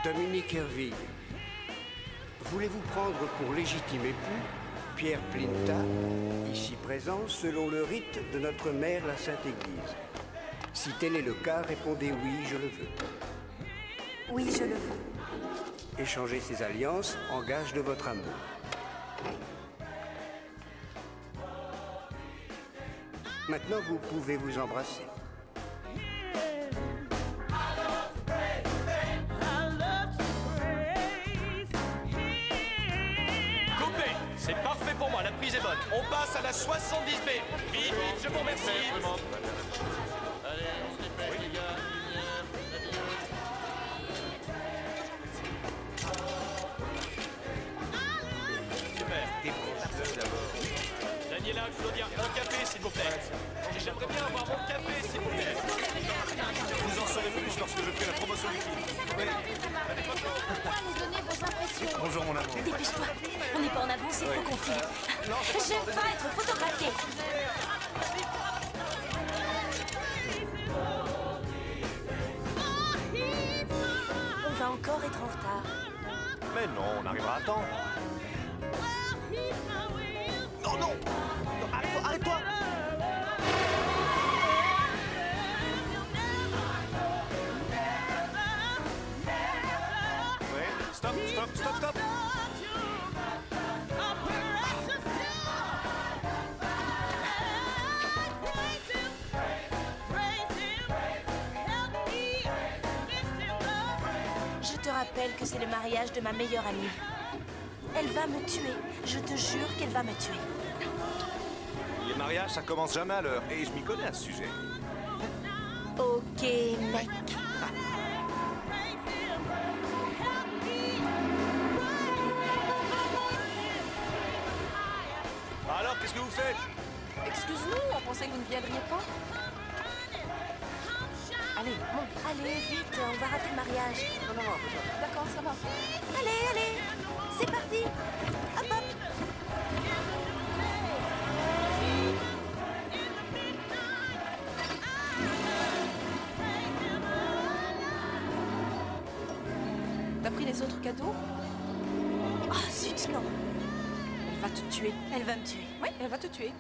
Dominique Hervig, voulez-vous prendre pour légitime époux Pierre Plinta, ici présent, selon le rite de notre mère la Sainte Église? Si tel est le cas, répondez oui, je le veux. Oui, je le veux. Échangez ces alliances en gage de votre amour. Maintenant, vous pouvez vous embrasser. C'est parfait pour moi, la prise est bonne. On passe à la 70B. Vite, vite, je vous remercie. Allez, on se dépêche, les gars. Super. Daniela, Claudia, un café, s'il vous plaît. J'aimerais bien avoir mon café, s'il vous plaît. Vous en saurez plus lorsque je ferai la promotion du film. Oui. Pourquoi nous donner vos impressions? Bonjour, mon amour. Dépêche-toi, on n'est pas en avance, il faut qu'on file. J'aime pas être photographiée. On va encore être en retard. Mais non, on arrivera à temps. Non, non, non, arrête-toi, arrête-toi. Oui, stop, stop, stop, stop. Je te rappelle que c'est le mariage de ma meilleure amie. Elle va me tuer. Je te jure qu'elle va me tuer. Les mariages, ça commence jamais à l'heure. Et je m'y connais à ce sujet. Ok, mec. Alors, qu'est-ce que vous faites? Excuse-nous, on pensait que vous ne viendriez pas. Allez, monte. Allez, vite, on va rater le mariage. Non, d'accord, ça va. Allez, allez, c'est parti. Hop, hop. T'as pris les autres cadeaux? Oh, zut, non. Elle va te tuer. Elle va me tuer. Oui, elle va te tuer.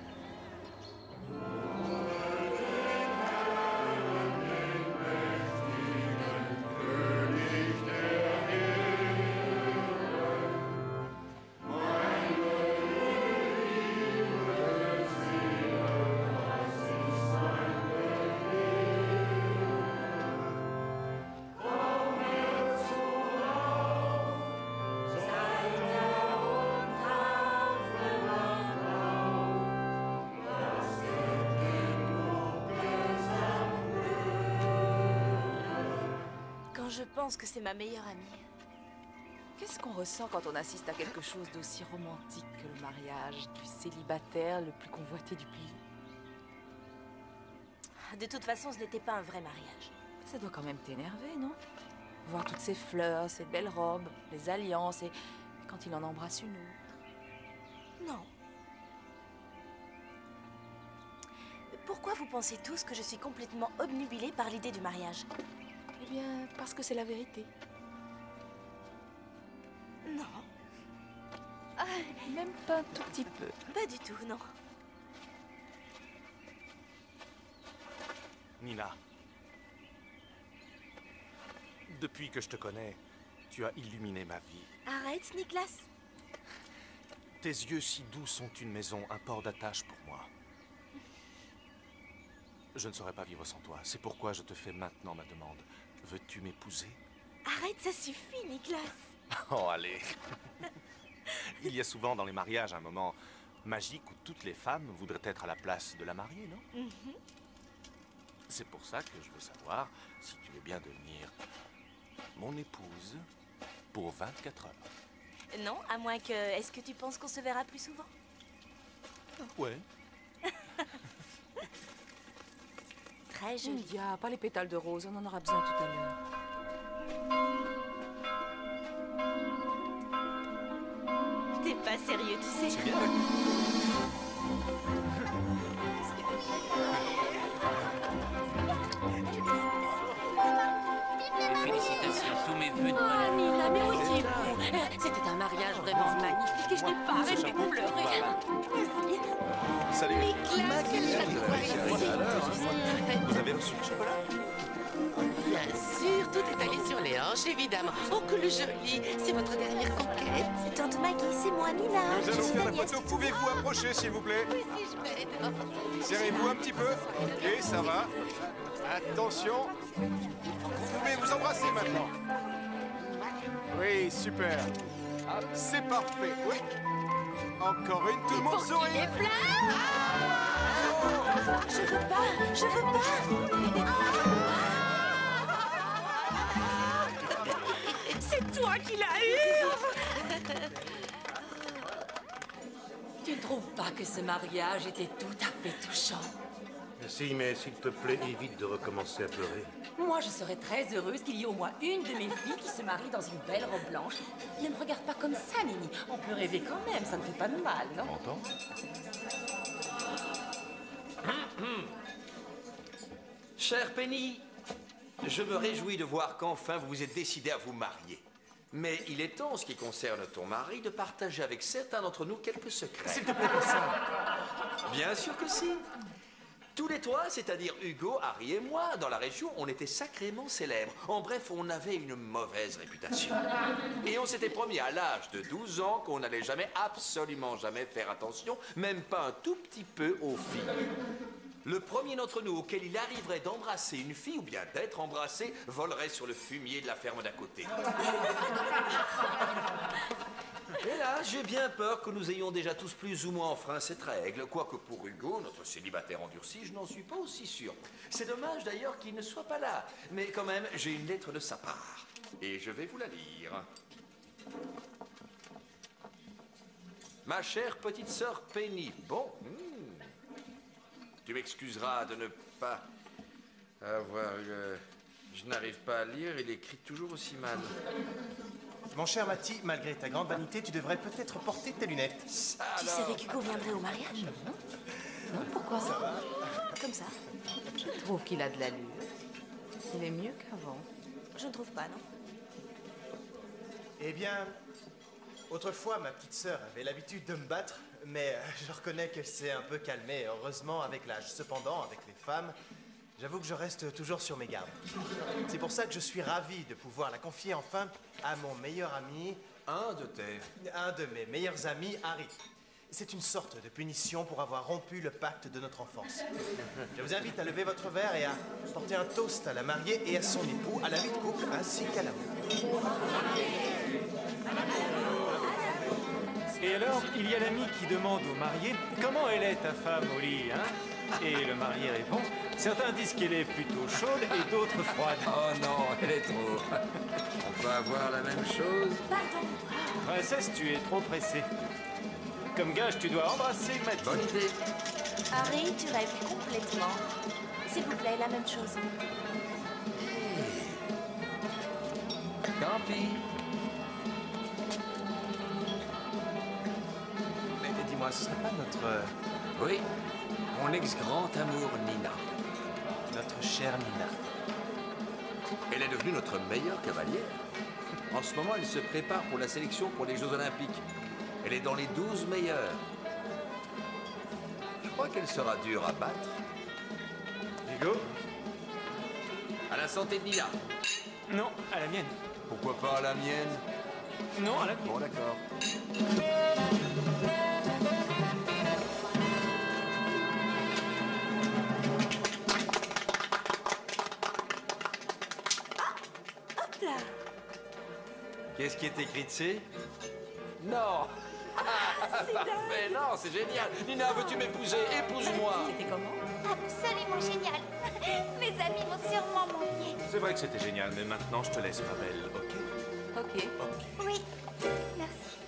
Je pense que c'est ma meilleure amie. Qu'est-ce qu'on ressent quand on assiste à quelque chose d'aussi romantique que le mariage du célibataire le plus convoité du pays? De toute façon, ce n'était pas un vrai mariage. Ça doit quand même t'énerver, non? Voir toutes ces fleurs, ces belles robes, les alliances et quand il en embrasse une autre. Non. Pourquoi vous pensez tous que je suis complètement obnubilée par l'idée du mariage? Eh bien, parce que c'est la vérité. Non. Même pas un tout petit peu. Pas du tout, non. Nina, depuis que je te connais, tu as illuminé ma vie. Arrête, Nicolas. Tes yeux si doux sont une maison, un port d'attache pour moi. Je ne saurais pas vivre sans toi. C'est pourquoi je te fais maintenant ma demande. Veux-tu m'épouser? Arrête, ça suffit, Nicolas. Oh, allez. Il y a souvent dans les mariages un moment magique où toutes les femmes voudraient être à la place de la mariée, non? C'est pour ça que je veux savoir si tu veux bien devenir mon épouse pour 24 heures. Non, à moins que... Est-ce que tu penses qu'on se verra plus souvent? Ouais. Très joli. India, pas les pétales de rose, on en aura besoin tout à l'heure. T'es pas sérieux, tu sais. Félicitations, tous mes vœux de bonne année. Permettez-vous. C'était un mariage vraiment magnifique et je n'ai pas arrêté de pleurer. Salut. Maggie, Vous avez reçu le chocolat? bien sûr, tout est allé sur les hanches, évidemment. Oh, que le joli. C'est votre dernière conquête. Tante Maggie, c'est moi, Nina. Nous Je allons suis faire ta la nièce. photo. Pouvez-vous approcher, s'il vous plaît? Oui, si je m'aide. Serrez-vous un petit peu. Ok, ça va. Attention. Vous pouvez vous embrasser maintenant. Oui, super. C'est parfait. Oui. Encore une, tout le monde sourit. Je veux pas, je veux pas. C'est toi qui l'as eu. Tu ne trouves pas que ce mariage était tout à fait touchant? Si, mais s'il te plaît, évite de recommencer à pleurer. Moi, je serais très heureuse qu'il y ait au moins une de mes filles qui se marie dans une belle robe blanche. Ne me regarde pas comme ça, Nini. On peut rêver quand même, ça ne fait pas de mal, non? Entends? Chère Penny, je me réjouis de voir qu'enfin vous vous êtes décidé à vous marier. Mais il est temps, en ce qui concerne ton mari, de partager avec certains d'entre nous quelques secrets. S'il te plaît, pas ça. Bien sûr que si. Tous les trois, c'est-à-dire Hugo, Harry et moi, dans la région, on était sacrément célèbres. En bref, on avait une mauvaise réputation. Et on s'était promis à l'âge de 12 ans qu'on n'allait jamais, absolument jamais faire attention, même pas un tout petit peu aux filles. Le premier d'entre nous auquel il arriverait d'embrasser une fille, ou bien d'être embrassé, volerait sur le fumier de la ferme d'à côté. Et là, j'ai bien peur que nous ayons déjà tous plus ou moins enfreint cette règle. Quoique pour Hugo, notre célibataire endurci, je n'en suis pas aussi sûr. C'est dommage d'ailleurs qu'il ne soit pas là. Mais quand même, j'ai une lettre de sa part. Et je vais vous la lire. Ma chère petite sœur Penny. Bon, tu m'excuseras de ne pas avoir... Je n'arrive pas à lire, il écrit toujours aussi mal. Mon cher Matty, malgré ta grande vanité, tu devrais peut-être porter tes lunettes. Ça, Tu alors. savais qu'Hugo viendrait au mariage? Non, pourquoi? Comme ça. Je trouve qu'il a de l'allure. Il est mieux qu'avant. Je ne trouve pas, non? Eh bien, autrefois, ma petite sœur avait l'habitude de me battre, mais je reconnais qu'elle s'est un peu calmée, heureusement, avec l'âge. Cependant, avec les femmes, j'avoue que je reste toujours sur mes gardes. C'est pour ça que je suis ravi de pouvoir la confier enfin à mon meilleur ami, Un de mes meilleurs amis, Harry. C'est une sorte de punition pour avoir rompu le pacte de notre enfance. Je vous invite à lever votre verre et à porter un toast à la mariée et à son époux, à la vie de couple ainsi qu'à l'amour. Et alors, il y a l'ami qui demande au marié comment elle est ta femme au lit, hein? Et le marié répond, certains disent qu'elle est plutôt chaude et d'autres froide. Oh non, elle est trop. On peut avoir la même chose? Princesse, tu es trop pressée. Comme gage, tu dois embrasser Matty. Bonne idée. Harry, tu rêves complètement. S'il vous plaît, la même chose. Tant pis. Mais dis-moi, ce serait pas Oui, mon ex-grand amour Nina. notre chère Nina? Elle est devenue notre meilleure cavalière. En ce moment, elle se prépare pour la sélection pour les Jeux Olympiques. Elle est dans les 12 meilleures. Je crois qu'elle sera dure à battre. Hugo? À la santé de Nina. Non, à la mienne. Pourquoi pas à la mienne? Non, à la mienne. Bon, d'accord. Hop là. Qu'est-ce qui est écrit dessus? Non. Parfait, non, c'est génial. Nina, veux-tu m'épouser? Épouse-moi. C'était comment? Absolument génial. Mes amis vont sûrement m'envier. C'est vrai que c'était génial, mais maintenant je te laisse, ma belle, ok? Ok. Oui, merci.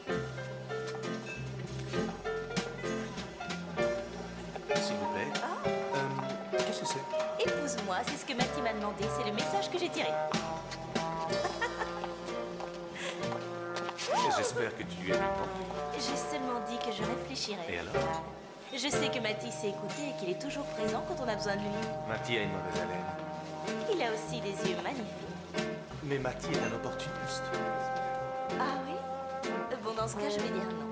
S'il vous plaît. Qu'est-ce que c'est? Épouse-moi, c'est ce que Matty m'a demandé. C'est le message que j'ai tiré. J'espère que tu lui as dit non. J'ai seulement dit que je réfléchirais. Et alors? Je sais que Matty sait écouter et qu'il est toujours présent quand on a besoin de lui. Matty a une mauvaise haleine. Il a aussi des yeux magnifiques. Mais Matty est un opportuniste. Ah oui? Bon, dans ce cas, je vais dire non.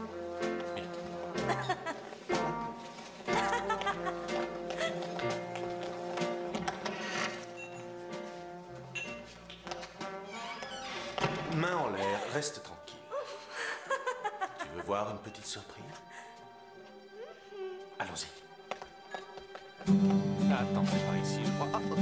Main en l'air, reste tranquille. Tu veux voir une petite surprise? Allons-y. Ah, attends, c'est par ici, je crois. Ah, non.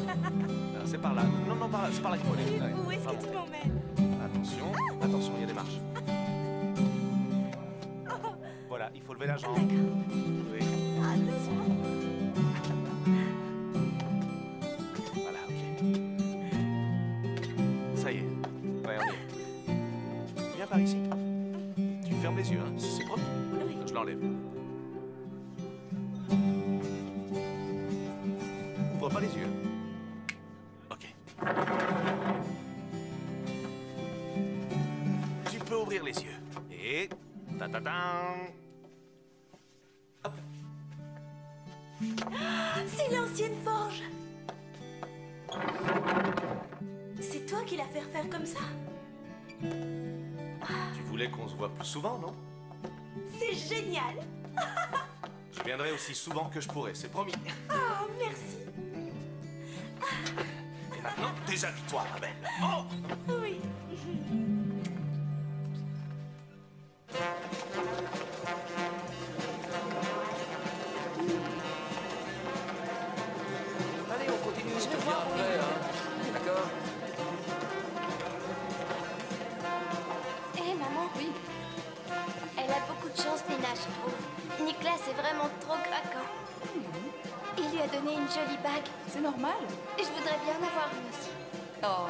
Ah, c'est par là. Non, non, c'est par là qu'il faut aller. Ouais, Où est-ce que tu m'emmènes? Attention, attention, il y a des marches. Voilà, il faut lever la jambe. Oui. Voilà, ok. Ça y est. Ouais, on y est. Viens par ici. Tu fermes les yeux, hein. C'est promis. Oui. Je l'enlève. Ouvre pas les yeux. Ok. Tu peux ouvrir les yeux. Et... ta-ta-tan. C'est l'ancienne forge. C'est toi qui l'as fait refaire comme ça? Tu voulais qu'on se voit plus souvent, non? C'est génial. Je viendrai aussi souvent que je pourrai, c'est promis. Oh, merci. Et maintenant, déshabille-toi, ma belle. Oh! Oui. Allez, on continue, je te viens après, hein. D'accord? Hé, maman. Oui. Elle a beaucoup de chance, Nina, je trouve. Nicolas est vraiment trop craquant. Il lui a donné une jolie bague. C'est normal. Et je voudrais bien en avoir une aussi. Oh,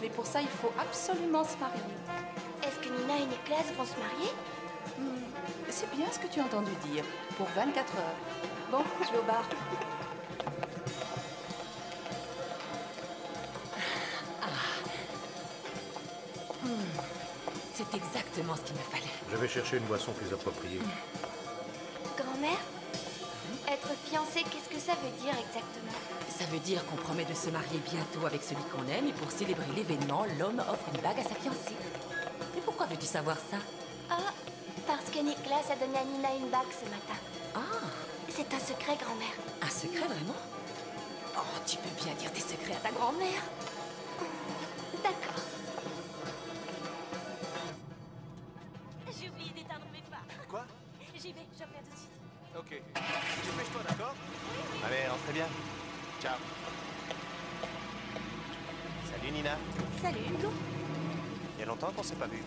mais pour ça, il faut absolument se marier. Est-ce que Nina et Nicolas vont se marier? C'est bien ce que tu as entendu dire. Pour 24 heures. Bon, je vais au bar. C'est exactement ce qu'il me fallait. Je vais chercher une boisson plus appropriée. Grand-mère? Être fiancée, qu'est-ce que ça veut dire exactement? Ça veut dire qu'on promet de se marier bientôt avec celui qu'on aime et pour célébrer l'événement, l'homme offre une bague à sa fiancée. Mais pourquoi veux-tu savoir ça? Ah, parce que Nicolas a donné à Nina une bague ce matin. Ah, C'est un secret, grand-mère. un secret vraiment? Oh, tu peux bien dire tes secrets à ta grand-mère. D'accord. J'ai oublié d'éteindre mes phares. Quoi? J'y vais, je reviens tout de suite. Ok. Dépêche-toi, d'accord? Allez, rentrez bien. Ciao. Salut, Nina. Salut, Hugo. Il y a longtemps qu'on s'est pas vu.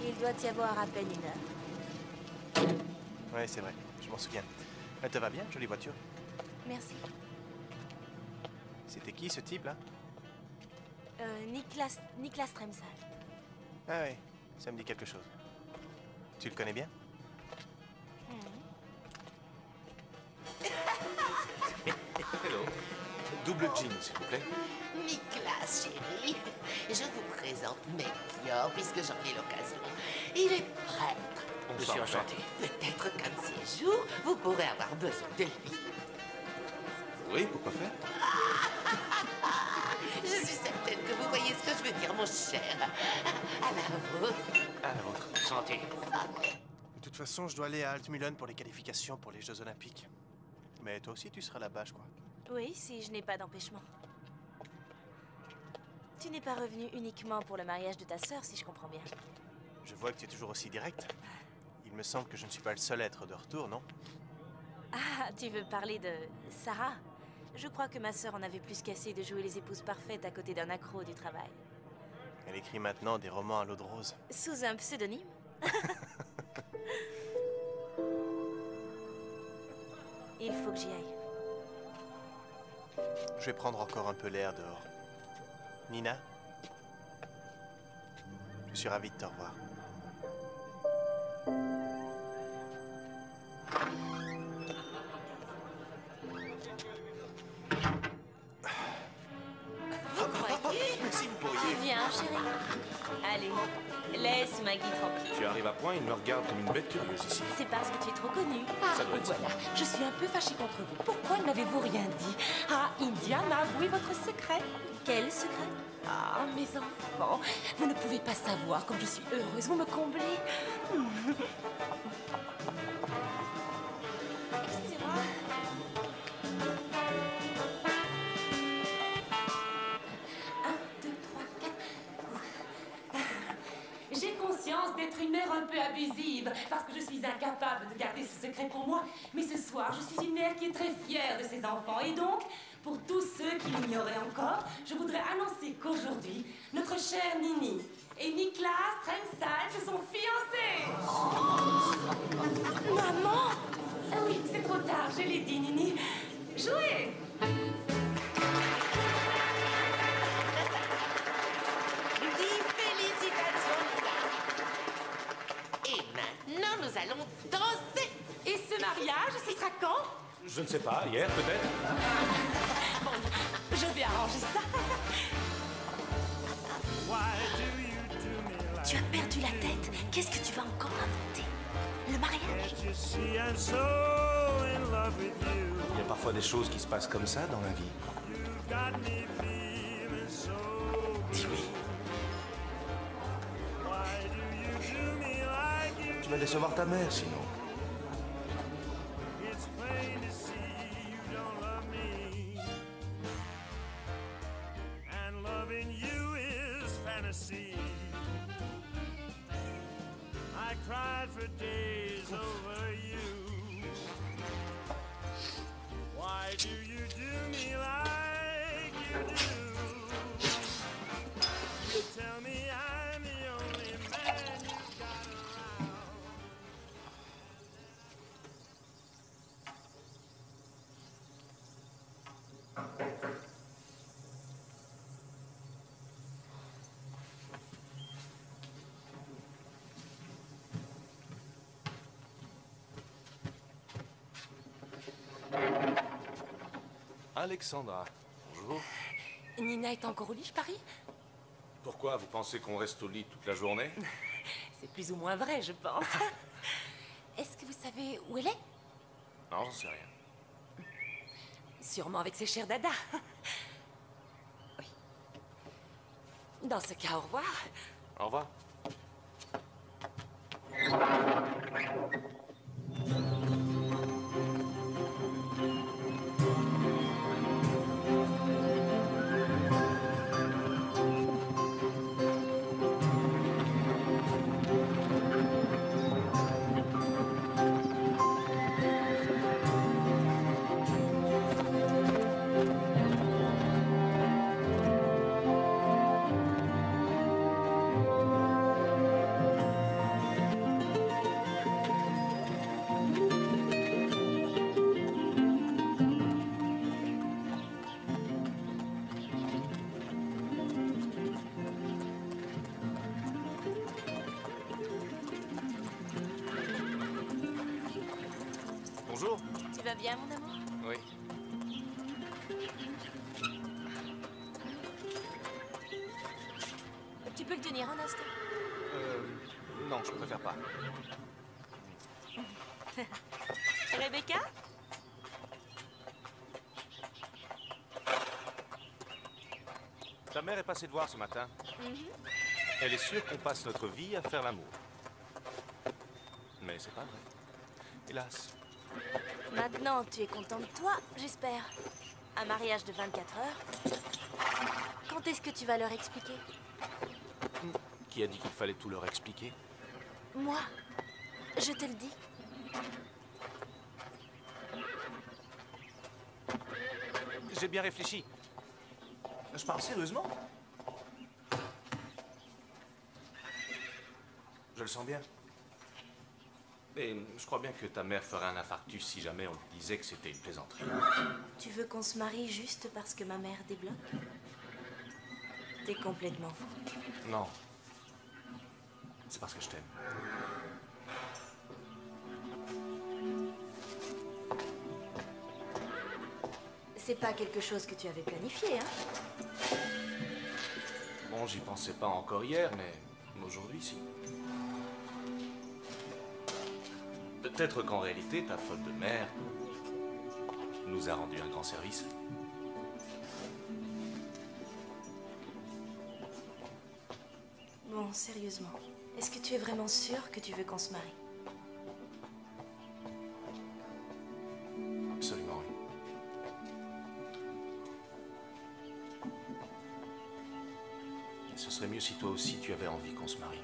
Il doit y avoir à peine 1 heure. Ouais, c'est vrai. Je m'en souviens. Elle te va bien, jolie voiture. Merci. C'était qui, ce type, là? Nicolas Stremsal. Ah oui, ça me dit quelque chose. Tu le connais bien? Hello. Double jean, s'il vous plaît. Nicolas, chérie, je vous présente Melchior, puisque j'en ai l'occasion. Il est prêtre. Je suis enchanté. Peut-être qu'un de ces jours, vous pourrez avoir besoin de lui. Oui, pourquoi faire? Je suis certaine que vous voyez ce que je veux dire, mon cher. À la vôtre. À la vôtre. Santé. De toute façon, je dois aller à Altmühlern pour les qualifications pour les Jeux Olympiques. Mais toi aussi, tu seras là-bas, je crois. Oui, si je n'ai pas d'empêchement. Tu n'es pas revenu uniquement pour le mariage de ta sœur, si je comprends bien. Je vois que tu es toujours aussi direct. Il me semble que je ne suis pas le seul à être de retour, non? Ah, tu veux parler de Sarah? Je crois que ma sœur en avait plus qu'assez de jouer les épouses parfaites à côté d'un accro du travail. Elle écrit maintenant des romans à l'eau de rose. Sous un pseudonyme? Il faut que j'y aille. Je vais prendre encore un peu l'air dehors. Nina? Je suis ravi de te revoir. Vous croyez? Si vous pourriez. Viens, chérie. Allez, Laisse Maggie tranquille. Tu arrives à point, il me regarde comme une bête curieuse ici. C'est parce que tu es trop connue. Ça doit être ça. Voilà, je suis un peu fâchée contre vous. Pourquoi n'avez-vous rien dit? Ah, Indiana, avouez votre secret. Quel secret? Ah, mes enfants, vous ne pouvez pas savoir comme je suis heureuse. Vous me comblez. Excusez-moi. J'ai conscience d'être une mère un peu abusive parce que je suis incapable de garder ce secret pour moi. Mais ce soir, je suis une mère qui est très fière de ses enfants. Et donc, pour tous ceux qui l'ignoraient encore, je voudrais annoncer qu'aujourd'hui, notre chère Nini et Niklas Trensal se sont fiancés. Maman! Ah oui, c'est trop tard, je l'ai dit, Nini. Jouez! Félicitations, Nina. Et maintenant, nous allons danser. Et ce mariage, ce sera quand? Je ne sais pas, hier peut-être. Bon, je vais arranger ça. Tu as perdu la tête. Qu'est-ce que tu vas encore inventer? Le mariage? Il y a parfois des choses qui se passent comme ça dans la vie. Dis oui. Tu vas décevoir ta mère sinon. I cried for days over you. Why do you do me like you do? You tell me I'm the only man you've got around. Alexandra, bonjour. Nina est encore au lit, je parie? Pourquoi vous pensez qu'on reste au lit toute la journée? C'est plus ou moins vrai, je pense. Est-ce que vous savez où elle est? Non, j'en sais rien. Sûrement avec ses chers dada. Oui. Dans ce cas, au revoir. Au revoir. Bonjour. Tu vas bien, mon amour? Oui. Tu peux le tenir un instant? Non, je préfère pas. Rebecca? Ta mère est passée te voir ce matin. Elle est sûre qu'on passe notre vie à faire l'amour. Mais c'est pas vrai. Hélas. Maintenant, tu es content de toi, j'espère. Un mariage de 24 heures. Quand est-ce que tu vas leur expliquer? Qui a dit qu'il fallait tout leur expliquer? Moi, je te le dis. J'ai bien réfléchi. Je parle sérieusement. Je le sens bien. Et je crois bien que ta mère ferait un infarctus si jamais on lui disait que c'était une plaisanterie. Tu veux qu'on se marie juste parce que ma mère débloque? T'es complètement fou. Non. C'est parce que je t'aime. C'est pas quelque chose que tu avais planifié, hein? Bon, j'y pensais pas encore hier, mais aujourd'hui, si. Peut-être qu'en réalité, ta faute de mère nous a rendu un grand service. Bon, sérieusement, est-ce que tu es vraiment sûr que tu veux qu'on se marie? Absolument, oui. Ce serait mieux si toi aussi tu avais envie qu'on se marie.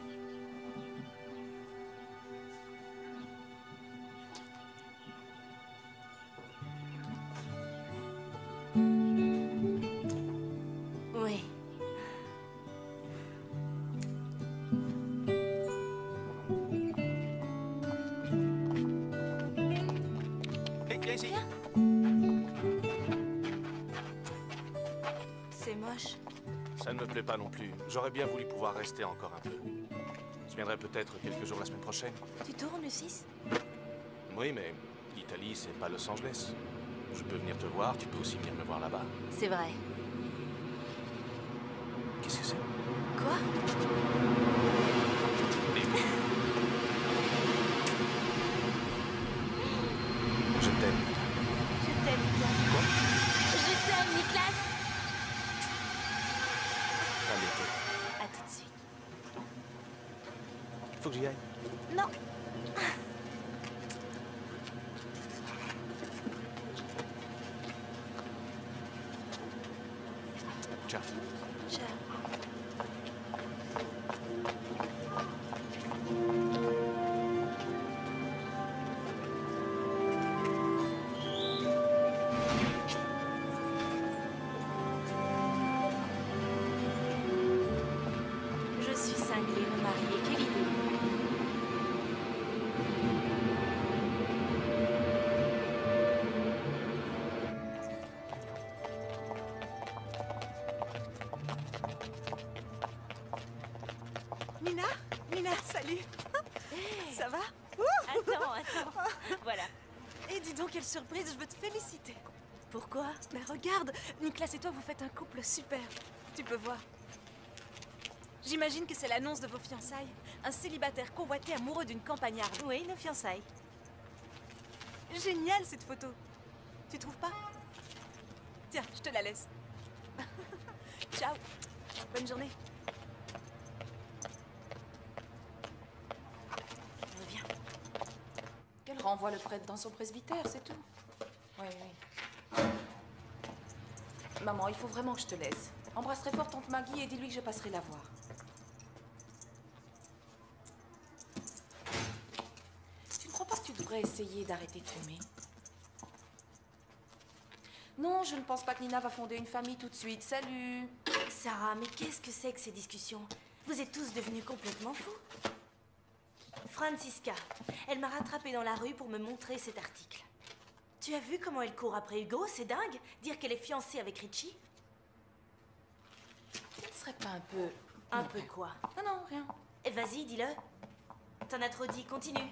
Oui. Hé, viens ici. C'est moche. Ça ne me plaît pas non plus. J'aurais bien voulu pouvoir rester encore un peu. Je viendrai peut-être quelques jours la semaine prochaine. Tu tournes le 6? Oui, mais l'Italie, c'est pas Los Angeles. Je peux venir te voir, tu peux aussi venir me voir là-bas. C'est vrai. Qu'est-ce que c'est? Quoi? Je t'aime. Je t'aime bien. Quoi? Je t'aime, Nicolas. À bientôt. À tout de suite. Il faut que j'y aille. Non. Ciao. Ciao. Je suis cinglée, me marier, quelle idée. Nina? Nina, salut. Ça va? Attends. Voilà. Et dis donc, quelle surprise, je veux te féliciter. Pourquoi? Mais regarde, Nicolas et toi, vous faites un couple super. Tu peux voir. J'imagine que c'est l'annonce de vos fiançailles. Un célibataire convoité amoureux d'une campagnarde. Oui, nos fiançailles. Génial, cette photo. Tu trouves pas? Tiens, je te la laisse. Ciao. Bonne journée. Reviens. Qu'elle renvoie le prêtre dans son presbytère, c'est tout. Oui. Maman, il faut vraiment que je te laisse. Embrasse très fort tante Maggie et dis-lui que je passerai la voir. Tu ne crois pas que tu devrais essayer d'arrêter de fumer? Non, je ne pense pas que Nina va fonder une famille tout de suite. Salut! Sarah, mais qu'est-ce que c'est que ces discussions? Vous êtes tous devenus complètement fous. Francisca, elle m'a rattrapée dans la rue pour me montrer cet article. Tu as vu comment elle court après Hugo? C'est dingue. Dire qu'elle est fiancée avec Richie. Elle ne serait pas un peu... Un peu quoi? Non, rien. Eh, vas-y, dis-le. T'en as trop dit, continue.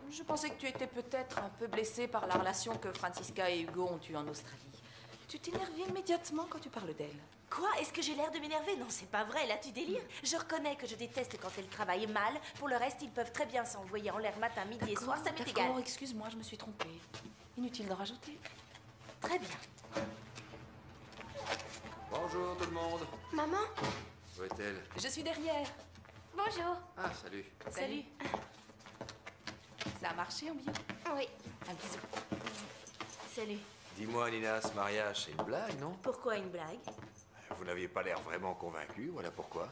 Je pensais que tu étais peut-être un peu blessée par la relation que Francisca et Hugo ont eue en Australie. Tu t'énerves immédiatement quand tu parles d'elle. Quoi? Est-ce que j'ai l'air de m'énerver? Non, c'est pas vrai, là tu délires. Je reconnais que je déteste quand elles travaillent mal. Pour le reste, ils peuvent très bien s'envoyer en l'air matin, midi et soir, ça m'est égal. Excuse-moi, je me suis trompée. Inutile de rajouter. Très bien. Bonjour tout le monde. Maman? Où est-elle? Je suis derrière. Bonjour. Ah, salut. Salut. Ça a marché en bio? Oui. Un bisou. Salut. Dis-moi, Nina, ce mariage, c'est une blague, non? Pourquoi une blague? Vous n'aviez pas l'air vraiment convaincu, voilà pourquoi.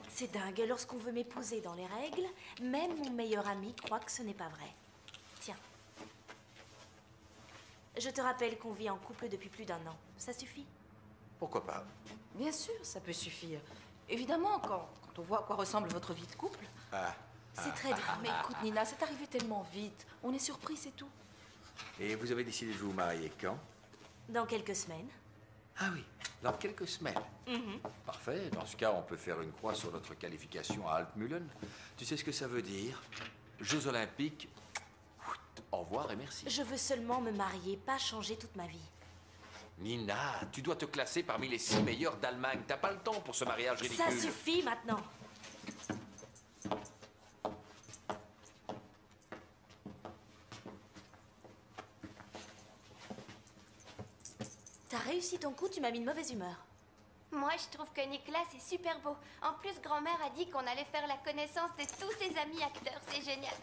C'est dingue, lorsqu'on veut m'épouser dans les règles, même mon meilleur ami croit que ce n'est pas vrai. Tiens. Je te rappelle qu'on vit en couple depuis plus d'1 an. Ça suffit? Pourquoi pas? Bien sûr, ça peut suffire. Évidemment, quand on voit à quoi ressemble votre vie de couple. Ah. C'est très bien. Mais écoute, Nina, c'est arrivé tellement vite. On est surpris, c'est tout. Et vous avez décidé de vous marier quand? Dans quelques semaines. Ah oui, dans quelques semaines. Mhm. Parfait, dans ce cas, on peut faire une croix sur notre qualification à Altmühlen. Tu sais ce que ça veut dire? Jeux Olympiques. Au revoir et merci. Je veux seulement me marier, pas changer toute ma vie. Nina, tu dois te classer parmi les 6 meilleurs d'Allemagne. T'as pas le temps pour ce mariage ridicule. Ça suffit maintenant. réussi ton coup, tu m'as mis de mauvaise humeur. Moi, je trouve que Nicolas, c'est super beau. En plus, grand-mère a dit qu'on allait faire la connaissance de tous ses amis acteurs. C'est génial.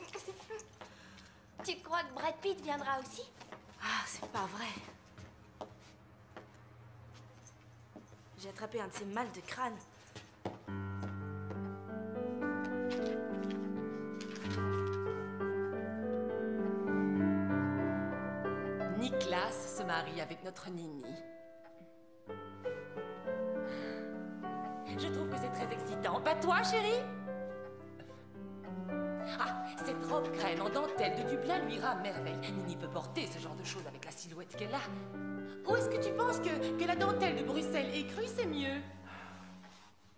Tu crois que Brad Pitt viendra aussi? Ah, c'est pas vrai. J'ai attrapé un de ces mal de crâne. Nicolas se marie avec notre Nini. Je trouve que c'est très excitant. Pas toi, chérie? Ah, cette robe crème en dentelle de Dublin lui ira à merveille. Nini peut porter ce genre de choses avec la silhouette qu'elle a. Ou est-ce que tu penses que la dentelle de Bruxelles écrue, c'est mieux?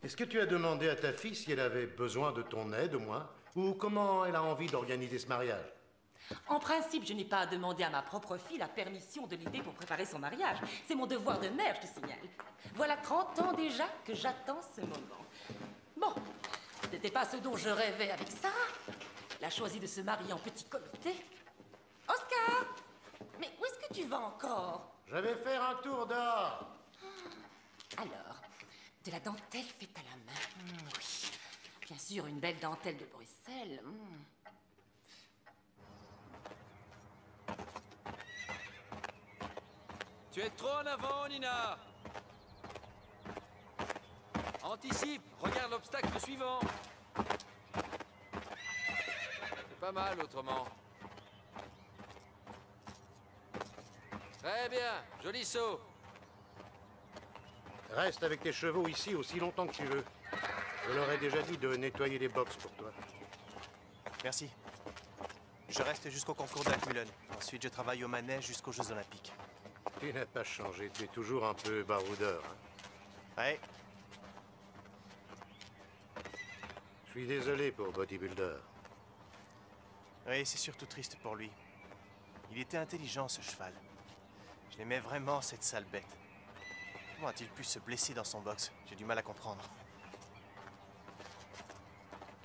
Est-ce que tu as demandé à ta fille si elle avait besoin de ton aide, au moins? Ou comment elle a envie d'organiser ce mariage? En principe, je n'ai pas à demander à ma propre fille la permission de l'aider pour préparer son mariage. C'est mon devoir de mère, je te signale. Voilà 30 ans déjà que j'attends ce moment. Bon, ce n'était pas ce dont je rêvais avec Sarah. Elle a choisi de se marier en petit comité. Oscar! Mais où est-ce que tu vas encore? Je vais faire un tour dehors. Alors, de la dentelle faite à la main. Oui, bien sûr, une belle dentelle de Bruxelles. Tu es trop en avant, Nina. Anticipe, regarde l'obstacle suivant. C'est pas mal autrement. Très bien, joli saut. Reste avec tes chevaux ici aussi longtemps que tu veux. Je leur ai déjà dit de nettoyer les box pour toi. Merci. Je reste jusqu'au concours d'Altmühlen. Ensuite, je travaille au manège jusqu'aux Jeux Olympiques. Tu n'as pas changé, tu es toujours un peu baroudeur. Hein? Ouais. Je suis désolé pour Bodybuilder. Oui, c'est surtout triste pour lui. Il était intelligent, ce cheval. Je l'aimais vraiment, cette sale bête. Comment a-t-il pu se blesser dans son box? J'ai du mal à comprendre.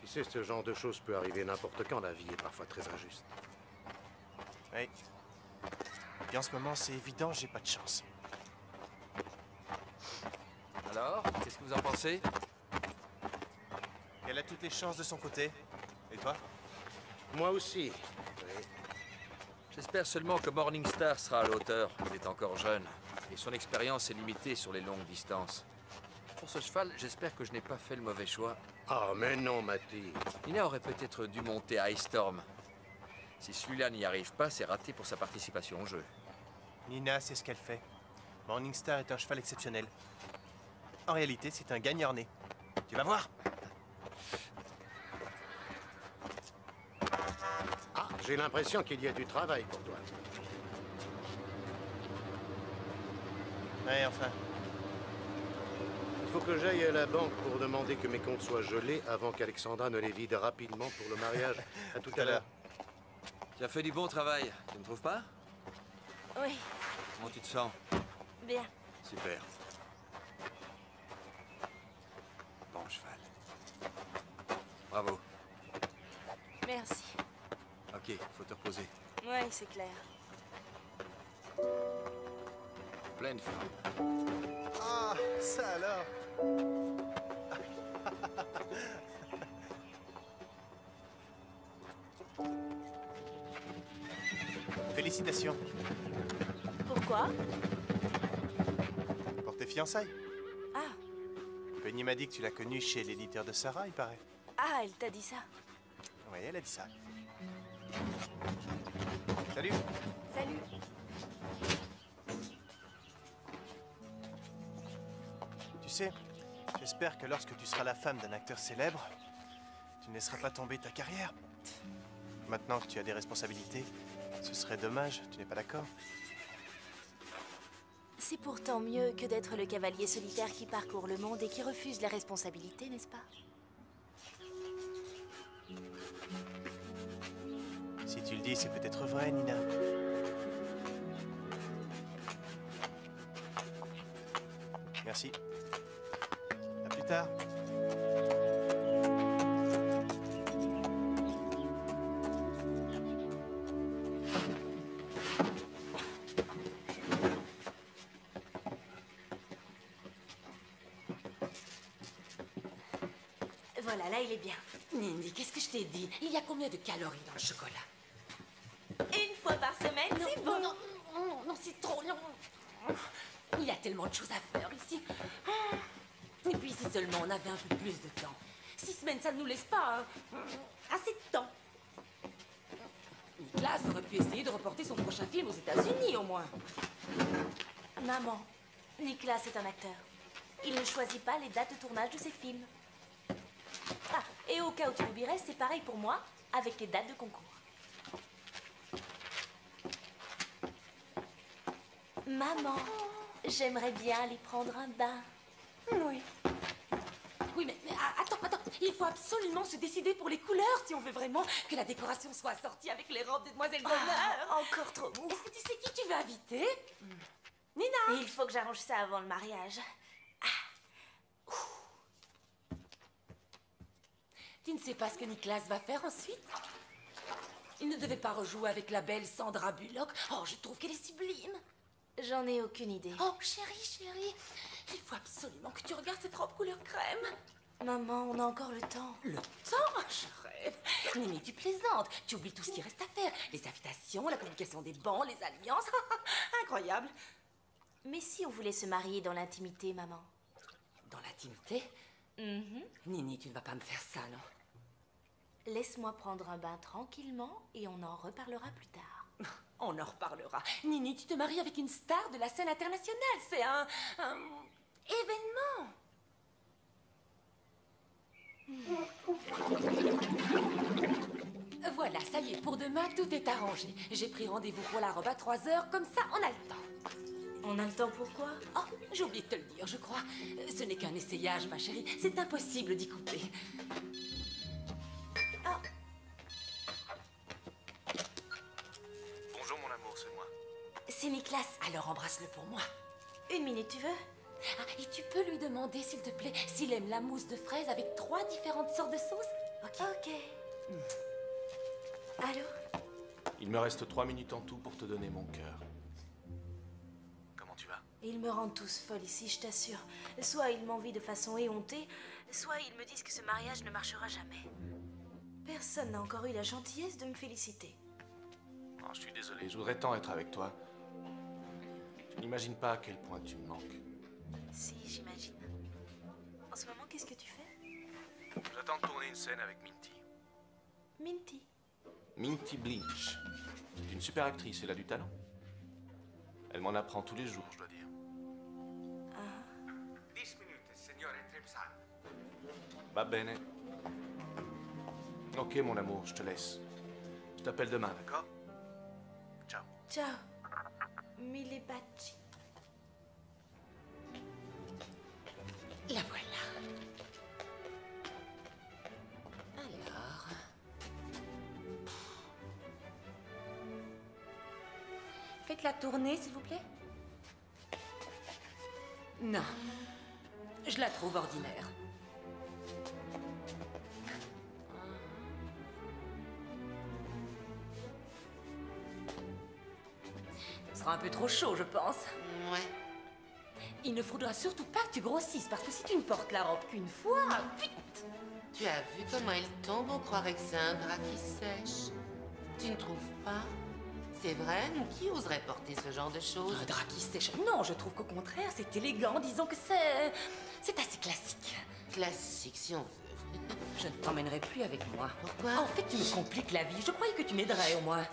Tu sais, ce genre de choses peut arriver n'importe quand. La vie est parfois très injuste. Oui. Et en ce moment, c'est évident, j'ai pas de chance. Alors, qu'est-ce que vous en pensez? Elle a toutes les chances de son côté. Et toi? Moi aussi. Oui. J'espère seulement que Morningstar sera à l'auteur. Il est encore jeune. Et son expérience est limitée sur les longues distances. Pour ce cheval, j'espère que je n'ai pas fait le mauvais choix. Ah, mais non, Matty. Nina aurait peut-être dû monter à Ice Storm. Si celui-là n'y arrive pas, c'est raté pour sa participation au jeu. Nina sait ce qu'elle fait. Morningstar est un cheval exceptionnel. En réalité, c'est un gagnant-né. Tu vas voir. Ah, j'ai l'impression qu'il y a du travail pour toi. Ouais, enfin. Il faut que j'aille à la banque pour demander que mes comptes soient gelés avant qu'Alexandra ne les vide rapidement pour le mariage. À tout à l'heure. Tu as fait du bon travail, tu ne trouves pas? Oui, Comment tu te sens? bien. Super. Bon cheval. Bravo. Merci. Ok, faut te reposer. Oui, c'est clair. Pleine forme. Ah, ça alors. Félicitations. Pourquoi? Pour tes fiançailles. Ah, Penny m'a dit que tu l'as connue chez l'éditeur de Sarah, il paraît. ah, elle t'a dit ça. Oui, elle a dit ça. Salut. Salut. Tu sais, j'espère que lorsque tu seras la femme d'un acteur célèbre, tu ne laisseras pas tomber ta carrière. Maintenant que tu as des responsabilités, ce serait dommage, tu n'es pas d'accord? C'est pourtant mieux que d'être le cavalier solitaire qui parcourt le monde et qui refuse la responsabilité, n'est-ce pas? Si tu le dis, c'est peut-être vrai, Nina. Merci. À plus tard. Voilà, là, il est bien. Nini, qu'est-ce que je t'ai dit? Il y a combien de calories dans le chocolat? Une fois par semaine, c'est bon. Non, non, c'est trop long. Il y a tellement de choses à faire ici. Et puis si seulement on avait un peu plus de temps. 6 semaines, ça ne nous laisse pas assez de temps. Nicolas aurait pu essayer de reporter son prochain film aux États-Unis, au moins. Maman, Nicolas est un acteur. Il ne choisit pas les dates de tournage de ses films. Ah, et au cas où tu l'oublierais, c'est pareil pour moi, avec les dates de concours. Maman, j'aimerais bien aller prendre un bain. Oui. Oui, mais attends. Il faut absolument se décider pour les couleurs si on veut vraiment que la décoration soit assortie avec les robes de Demoiselle d'honneur. Encore trop mou. Est-ce que tu sais qui tu vas inviter? Nina. Il faut que j'arrange ça avant le mariage. Tu ne sais pas ce que Nicolas va faire ensuite? Il ne devait pas rejouer avec la belle Sandra Bullock. Oh, je trouve qu'elle est sublime. J'en ai aucune idée. Oh, chérie, il faut absolument que tu regardes cette robe couleur crème. Maman, on a encore le temps. Le temps? Je rêve. Nini, tu plaisantes. Tu oublies tout ce qui reste à faire. Les invitations, la communication des bancs, les alliances. Incroyable. Mais si on voulait se marier dans l'intimité, maman? Dans l'intimité? Nini, tu ne vas pas me faire ça, non? Laisse-moi prendre un bain tranquillement et on en reparlera plus tard. On en reparlera. Nini, tu te maries avec une star de la scène internationale. C'est un événement. Voilà, ça y est, pour demain, tout est arrangé. J'ai pris rendez-vous pour la robe à 3h, comme ça, on a le temps. On a le temps pourquoi? Oh, j'ai oublié de te le dire, je crois. Ce n'est qu'un essayage, ma chérie. C'est impossible d'y couper. Oh. Bonjour, mon amour, c'est moi. C'est Nicolas. Alors embrasse-le pour moi. 1 minute, tu veux? Ah, et tu peux lui demander, s'il te plaît, s'il aime la mousse de fraise avec 3 différentes sortes de sauces? Ok. Allô? Il me reste 3 minutes en tout pour te donner mon cœur. Comment tu vas? Ils me rendent tous folle ici, je t'assure. Soit ils m'envient de façon éhontée, soit ils me disent que ce mariage ne marchera jamais. Personne n'a encore eu la gentillesse de me féliciter. Oh, je suis désolé, je voudrais tant être avec toi. Tu n'imagines pas à quel point tu me manques. Si, j'imagine. En ce moment, qu'est-ce que tu fais? J'attends de tourner une scène avec Minty. Minty. Minty Bleach. C'est une super actrice, elle a du talent. Elle m'en apprend tous les jours, je dois dire. 10 minutes, signore Trimsan. Va bene. Ok, mon amour, je te laisse. Je t'appelle demain, d'accord? Ciao. Ciao. Mille baci. La voilà. Alors... Faites-la tourner, s'il vous plaît. Non. Je la trouve ordinaire. Ce sera un peu trop chaud, je pense. Ouais. Il ne faudra surtout pas que tu grossisses, parce que si tu ne portes la robe qu'une fois, vite! Tu as vu comment elle tombe? On croirait que c'est un drap qui sèche. Tu ne trouves pas? C'est vrai? Qui oserait porter ce genre de choses? Un drap qui sèche? Non, je trouve qu'au contraire, c'est élégant. Disons que c'est assez classique. Classique, si on veut. Je ne t'emmènerai plus avec moi. Pourquoi? En fait, tu me compliques la vie. Je croyais que tu m'aiderais, au moins.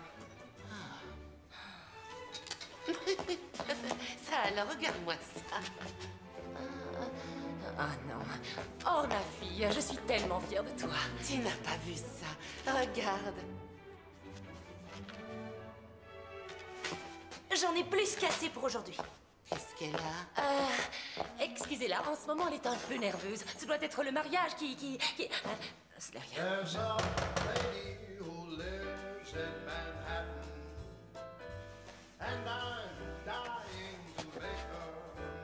Ça alors, regarde-moi ça. Ah non. Oh, ma fille, je suis tellement fière de toi. Tu n'as pas vu ça. Regarde. J'en ai plus qu'assez pour aujourd'hui. Qu'est-ce qu'elle a? Excusez-la, en ce moment, elle est un peu nerveuse. Ce doit être le mariage qui... ce n'est rien. There's a lady who lives in Manhattan, and I'm dying to make her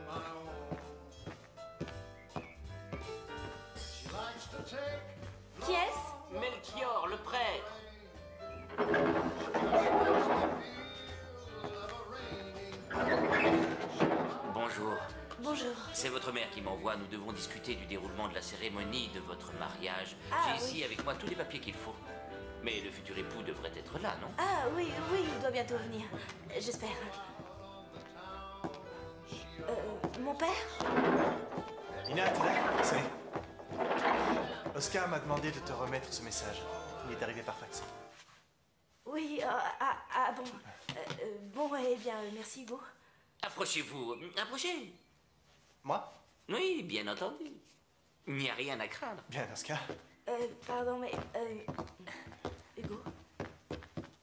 my own. She likes to take Qui est-ce? Melchior, le prêtre. Bonjour. Bonjour. C'est votre mère qui m'envoie. Nous devons discuter du déroulement de la cérémonie de votre mariage. Ah, J'ai ici oui. avec moi tous les papiers qu'il faut. Mais le futur époux devrait être là, non? Ah oui, il doit bientôt venir. J'espère. Mon père? Nina, t'es là? C'est... Oscar m'a demandé de te remettre ce message. Il est arrivé par fax. Oui, bon. Bon, eh bien, merci Hugo. Approchez-vous. Approchez. Moi? Oui, bien entendu. Il n'y a rien à craindre. Bien, Oscar. Pardon, mais... Hugo?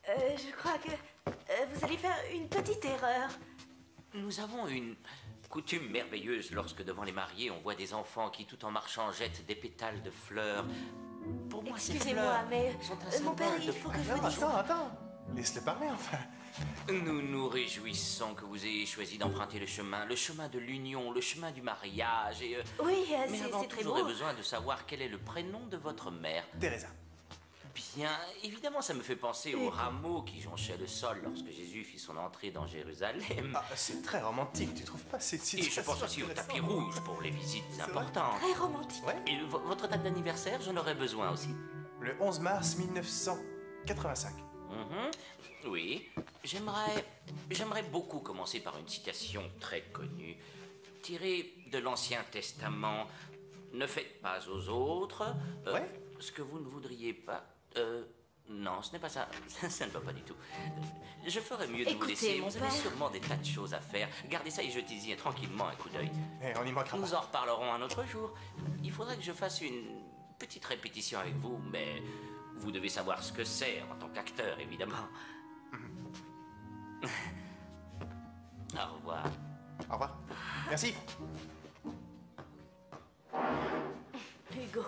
Je crois que vous allez faire une petite erreur. Nous avons une coutume merveilleuse lorsque devant les mariés on voit des enfants qui tout en marchant jettent des pétales de fleurs. Pour moi, ces Excusez-moi, fleurs mais sont un mon père, symbole il de faut que je vous bonheur. dise... Attends. Laisse-le parler, enfin. Nous nous réjouissons que vous ayez choisi d'emprunter le chemin de l'union, le chemin du mariage et... Oui, mais c'est avant très tout, j'aurais beau. besoin de savoir quel est le prénom de votre mère. Teresa. Bien, évidemment, ça me fait penser aux rameaux qui jonchaient le sol lorsque Jésus fit son entrée dans Jérusalem. Ah, c'est très romantique, tu trouves pas? C'est Et je pense aussi au tapis rouge pour les visites importantes. Très romantique. Ouais. Et votre date d'anniversaire, j'en aurais besoin aussi. Le 11 mars 1985. Oui, j'aimerais beaucoup commencer par une citation très connue, tirée de l'Ancien Testament. Ne faites pas aux autres ce que vous ne voudriez pas. Non, ce n'est pas ça. Ça ne va pas du tout. Je ferais mieux de vous Écoutez, laisser. mon Vous avez père. sûrement des tas de choses à faire. Gardez ça et jetez-y tranquillement un coup d'œil. On y manquera Nous pas. en reparlerons un autre jour. Il faudrait que je fasse une petite répétition avec vous, mais vous devez savoir ce que c'est en tant qu'acteur, évidemment. Au revoir. Au revoir. Merci. Hugo,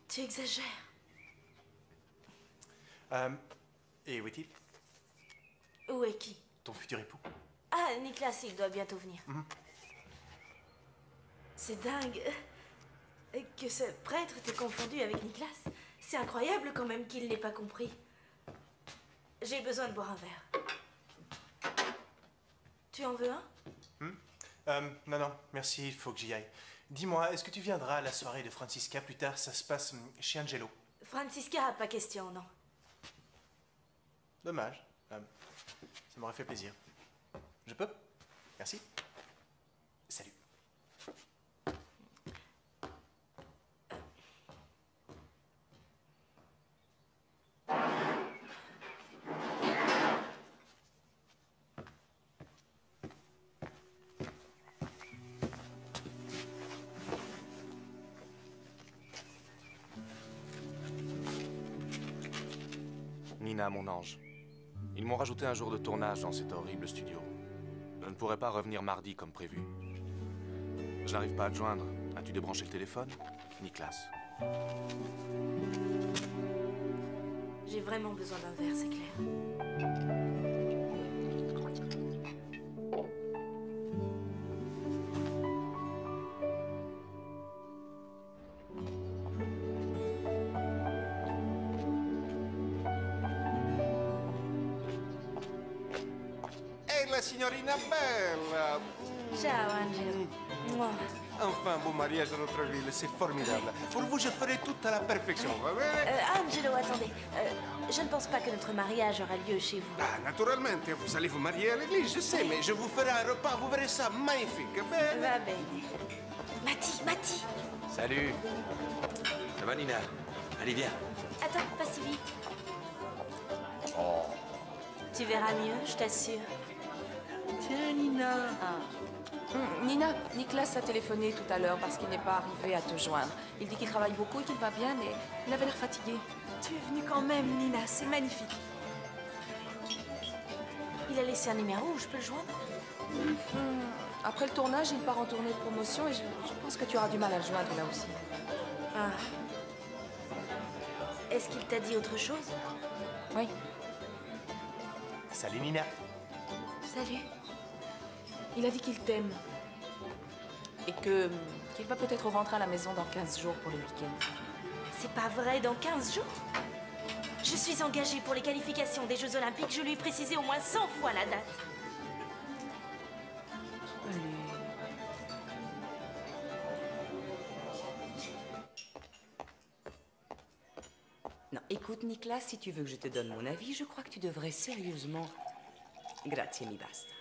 tu exagères. Et Whitty, Où est qui? ton futur époux? Ah, Nicolas, il doit bientôt venir. C'est dingue que ce prêtre t'ait confondu avec Nicolas. C'est incroyable quand même qu'il n'ait pas compris. J'ai besoin de boire un verre. Tu en veux un? Non, merci, il faut que j'y aille. Dis-moi, est-ce que tu viendras à la soirée de Francisca plus tard? Ça se passe chez Angelo. Francisca, pas question, non. Dommage. Ça m'aurait fait plaisir. Je peux? Merci. Salut. Nina, mon ange. Ils m'ont rajouté un jour de tournage dans cet horrible studio. Je ne pourrai pas revenir mardi comme prévu. Je n'arrive pas à te joindre. As-tu débranché le téléphone? Nicolas. J'ai vraiment besoin d'un verre, c'est clair. E la signorina bella! Ciao, Angelo. Mouah. Enfin, beau mariage dans notre ville, c'est formidable. Pour vous, je ferai tout à la perfection, va bene? Angelo, attendez. Je ne pense pas que notre mariage aura lieu chez vous. Ah, naturalmente, vous allez vous marier à l'église, je sais, mais je vous ferai un repas, vous verrez ça magnifique, bene? Va bene. Mati. Salut. Ça va, Nina? Allez, viens. Attends, pas si vite. Oh. Tu verras mieux, je t'assure. Tiens, Nina. Nina, Nicolas a téléphoné tout à l'heure parce qu'il n'est pas arrivé à te joindre. Il dit qu'il travaille beaucoup et qu'il va bien, mais il avait l'air fatigué. Tu es venue quand même, Nina, c'est magnifique. Il a laissé un numéro, je peux le joindre? Après le tournage, il part en tournée de promotion et je pense que tu auras du mal à le joindre là aussi. Ah. Est-ce qu'il t'a dit autre chose? Oui. Salut, Nina. Salut. Il a dit qu'il t'aime. Et qu'il va peut-être rentrer à la maison dans 15 jours pour le week-end. C'est pas vrai, dans 15 jours? Je suis engagée pour les qualifications des Jeux Olympiques. Je lui ai précisé au moins 100 fois la date. Allez. Non, écoute, Nicolas, si tu veux que je te donne mon avis, je crois que tu devrais sérieusement... Grazie mi basta.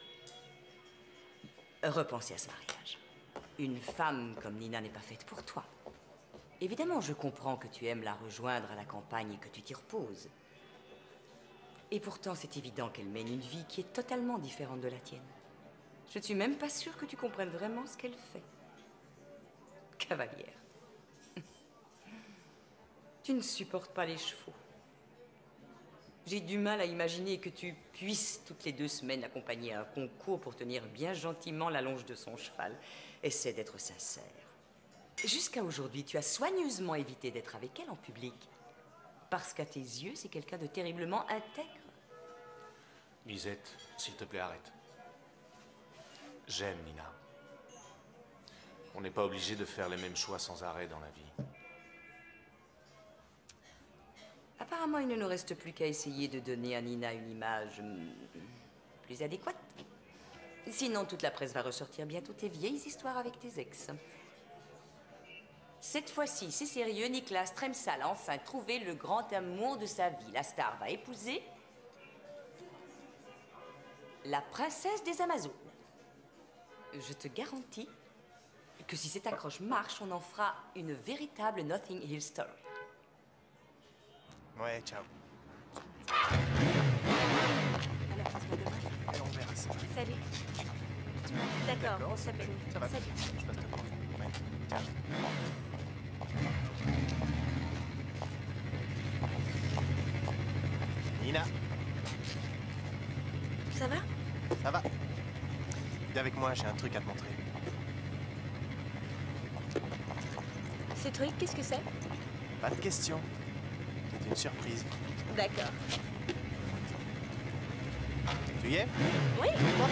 Repenser à ce mariage. Une femme comme Nina n'est pas faite pour toi. Évidemment, je comprends que tu aimes la rejoindre à la campagne et que tu t'y reposes. Et pourtant, c'est évident qu'elle mène une vie qui est totalement différente de la tienne. Je ne suis même pas sûre que tu comprennes vraiment ce qu'elle fait. Cavalière. Tu ne supportes pas les chevaux. J'ai du mal à imaginer que tu puisses toutes les 2 semaines l'accompagner à un concours pour tenir bien gentiment la longe de son cheval. Essaie d'être sincère. Jusqu'à aujourd'hui, tu as soigneusement évité d'être avec elle en public. Parce qu'à tes yeux, c'est quelqu'un de terriblement intègre. Lisette, s'il te plaît, arrête. J'aime Nina. On n'est pas obligé de faire les mêmes choix sans arrêt dans la vie. Apparemment, il ne nous reste plus qu'à essayer de donner à Nina une image plus adéquate. Sinon, toute la presse va ressortir bientôt tes vieilles histoires avec tes ex. Cette fois-ci, c'est sérieux, Nicolas Tremsall a enfin trouvé le grand amour de sa vie. La star va épouser la princesse des Amazones. Je te garantis que si cette accroche marche, on en fera une véritable Notting Hill Story. Ouais, ciao. Alors, on se voit demain. Allez, on verra ça. Salut. D'accord, on s'appelle. Ça va. Salut. Je passe te prendre. Ouais. Ciao. Nina. Ça va? Ça va. Viens avec moi, j'ai un truc à te montrer. Ce truc, qu'est-ce que c'est? Pas de question. C'est une surprise. D'accord. Tu y es? Oui, moi.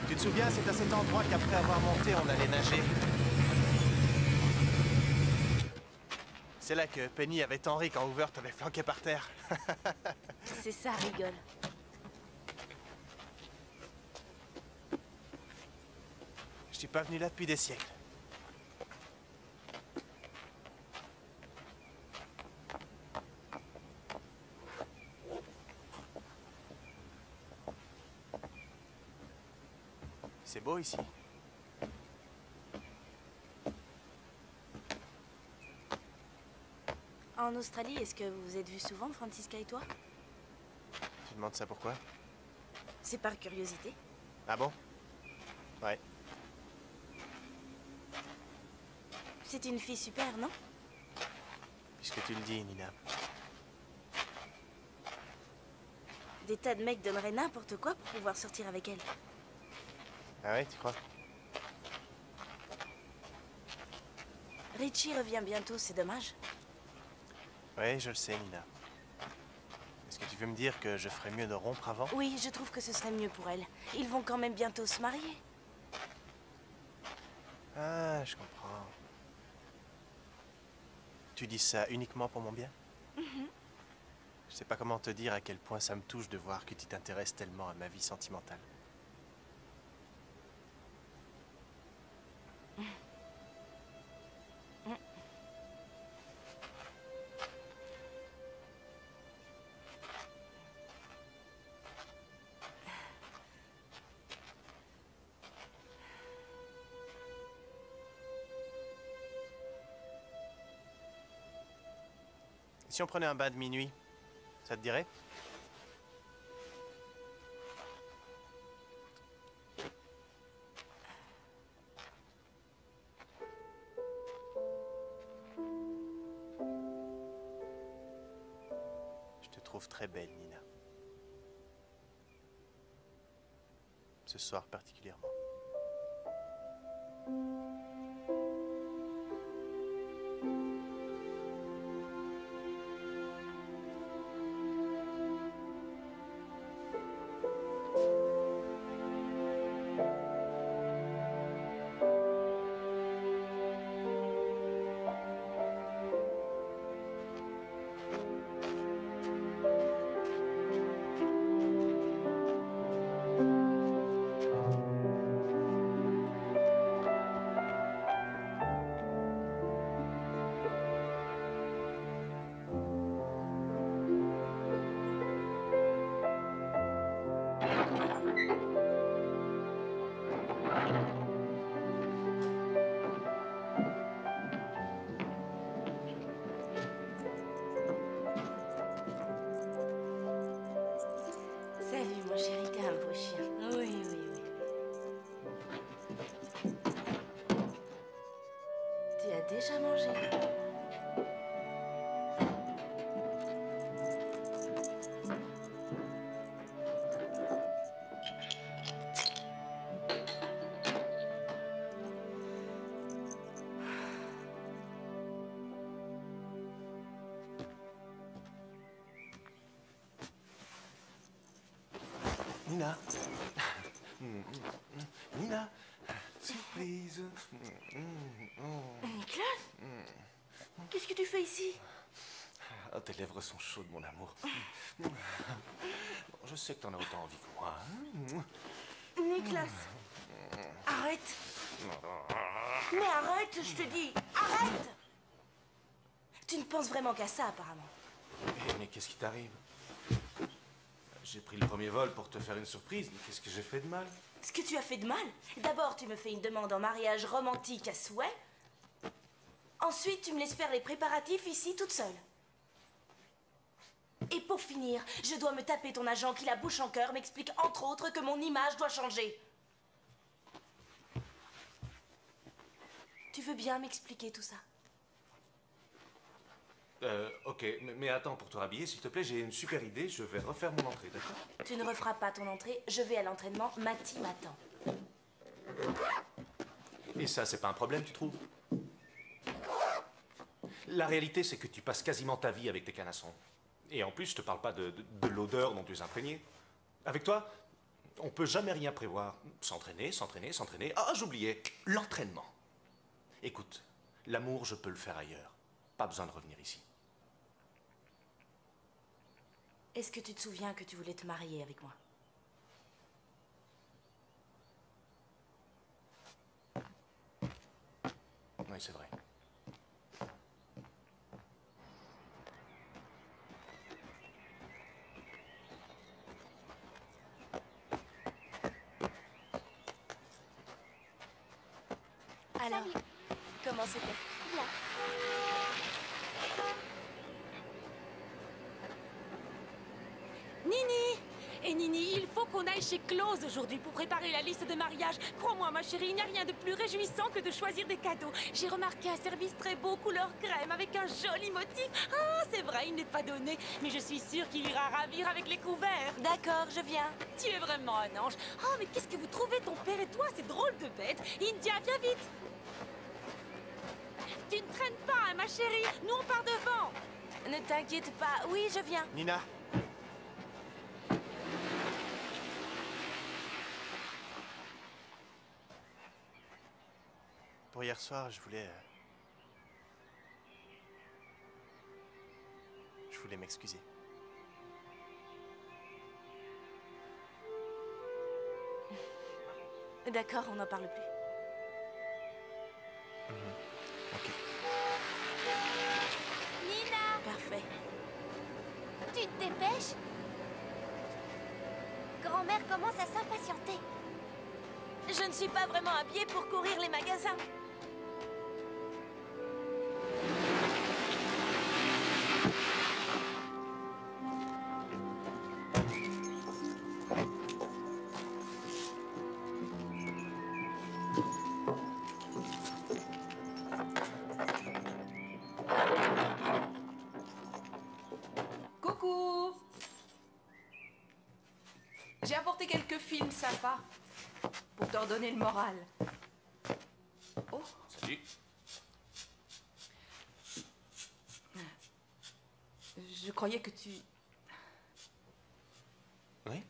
Tu te souviens, c'est à cet endroit qu'après avoir monté, on allait nager. C'est là que Penny avait tant ri quand Hoover t'avait flanqué par terre. C'est ça, rigole. Je suis pas venu là depuis des siècles. C'est beau ici. En Australie, est-ce que vous vous êtes vus souvent, Francisca et toi? Tu demandes ça pourquoi? C'est par curiosité. Ah bon? Ouais. C'est une fille super, non? Puisque tu le dis, Nina. Des tas de mecs donneraient n'importe quoi pour pouvoir sortir avec elle. Ah ouais, tu crois? Richie revient bientôt, c'est dommage. Ouais, je le sais, Nina. Est-ce que tu veux me dire que je ferais mieux de rompre avant? Oui, je trouve que ce serait mieux pour elle. Ils vont quand même bientôt se marier. Ah, je comprends. Tu dis ça uniquement pour mon bien? Mhm. Je sais pas comment te dire à quel point ça me touche de voir que tu t'intéresses tellement à ma vie sentimentale. Si on prenait un bain de minuit, ça te dirait? Je te trouve très belle, Nina. Ce soir particulièrement. mon chéri, t'es un beau chien. Oui, oui, oui. Tu as déjà mangé? Nina. Nina. Surprise. Nicolas? Qu'est-ce que tu fais ici? Oh, tes lèvres sont chaudes, mon amour. Bon, je sais que t'en as autant envie que moi. Nicolas, arrête. Mais arrête, je te dis, arrête. Tu ne penses vraiment qu'à ça, apparemment. Mais qu'est-ce qui t'arrive? J'ai pris le premier vol pour te faire une surprise, mais qu'est-ce que j'ai fait de mal? Ce que tu as fait de mal? D'abord, tu me fais une demande en mariage romantique à souhait. Ensuite, tu me laisses faire les préparatifs ici, toute seule. Et pour finir, je dois me taper ton agent qui, la bouche en cœur, m'explique entre autres que mon image doit changer. Tu veux bien m'expliquer tout ça? Ok, mais attends, pour te rhabiller, s'il te plaît, j'ai une super idée, je vais refaire mon entrée, d'accord? Tu ne referas pas ton entrée, je vais à l'entraînement, Mati m'attend. Et ça, c'est pas un problème, tu trouves? La réalité, c'est que tu passes quasiment ta vie avec tes canassons. Et en plus, je te parle pas de l'odeur dont tu es imprégné. Avec toi, on peut jamais rien prévoir. S'entraîner, s'entraîner, s'entraîner. Ah, j'oubliais, l'entraînement. Écoute, l'amour, je peux le faire ailleurs. Pas besoin de revenir ici. Est-ce que tu te souviens que tu voulais te marier avec moi? Oui, c'est vrai. Alors, Salut. comment c'était? Bien. Nini! Et Nini, il faut qu'on aille chez Clause aujourd'hui pour préparer la liste de mariage. Crois-moi, ma chérie, il n'y a rien de plus réjouissant que de choisir des cadeaux. J'ai remarqué un service très beau, couleur crème, avec un joli motif. Ah, c'est vrai, il n'est pas donné, mais je suis sûre qu'il ira ravir avec les couverts. D'accord, je viens. Tu es vraiment un ange. Oh, mais qu'est-ce que vous trouvez, ton père et toi? C'est drôle de bête. India, viens vite. Tu ne traînes pas, hein, ma chérie. Nous, on part devant. Ne t'inquiète pas, oui, je viens. Nina. Pour hier soir, je voulais m'excuser. D'accord, on n'en parle plus. Ok. Nina! Parfait. Tu te dépêches? Grand-mère commence à s'impatienter. Je ne suis pas vraiment habillée pour courir les magasins. Coucou! J'ai apporté quelques films sympas pour te redonner le moral. Oh, Salut. je croyais que tu... Oui?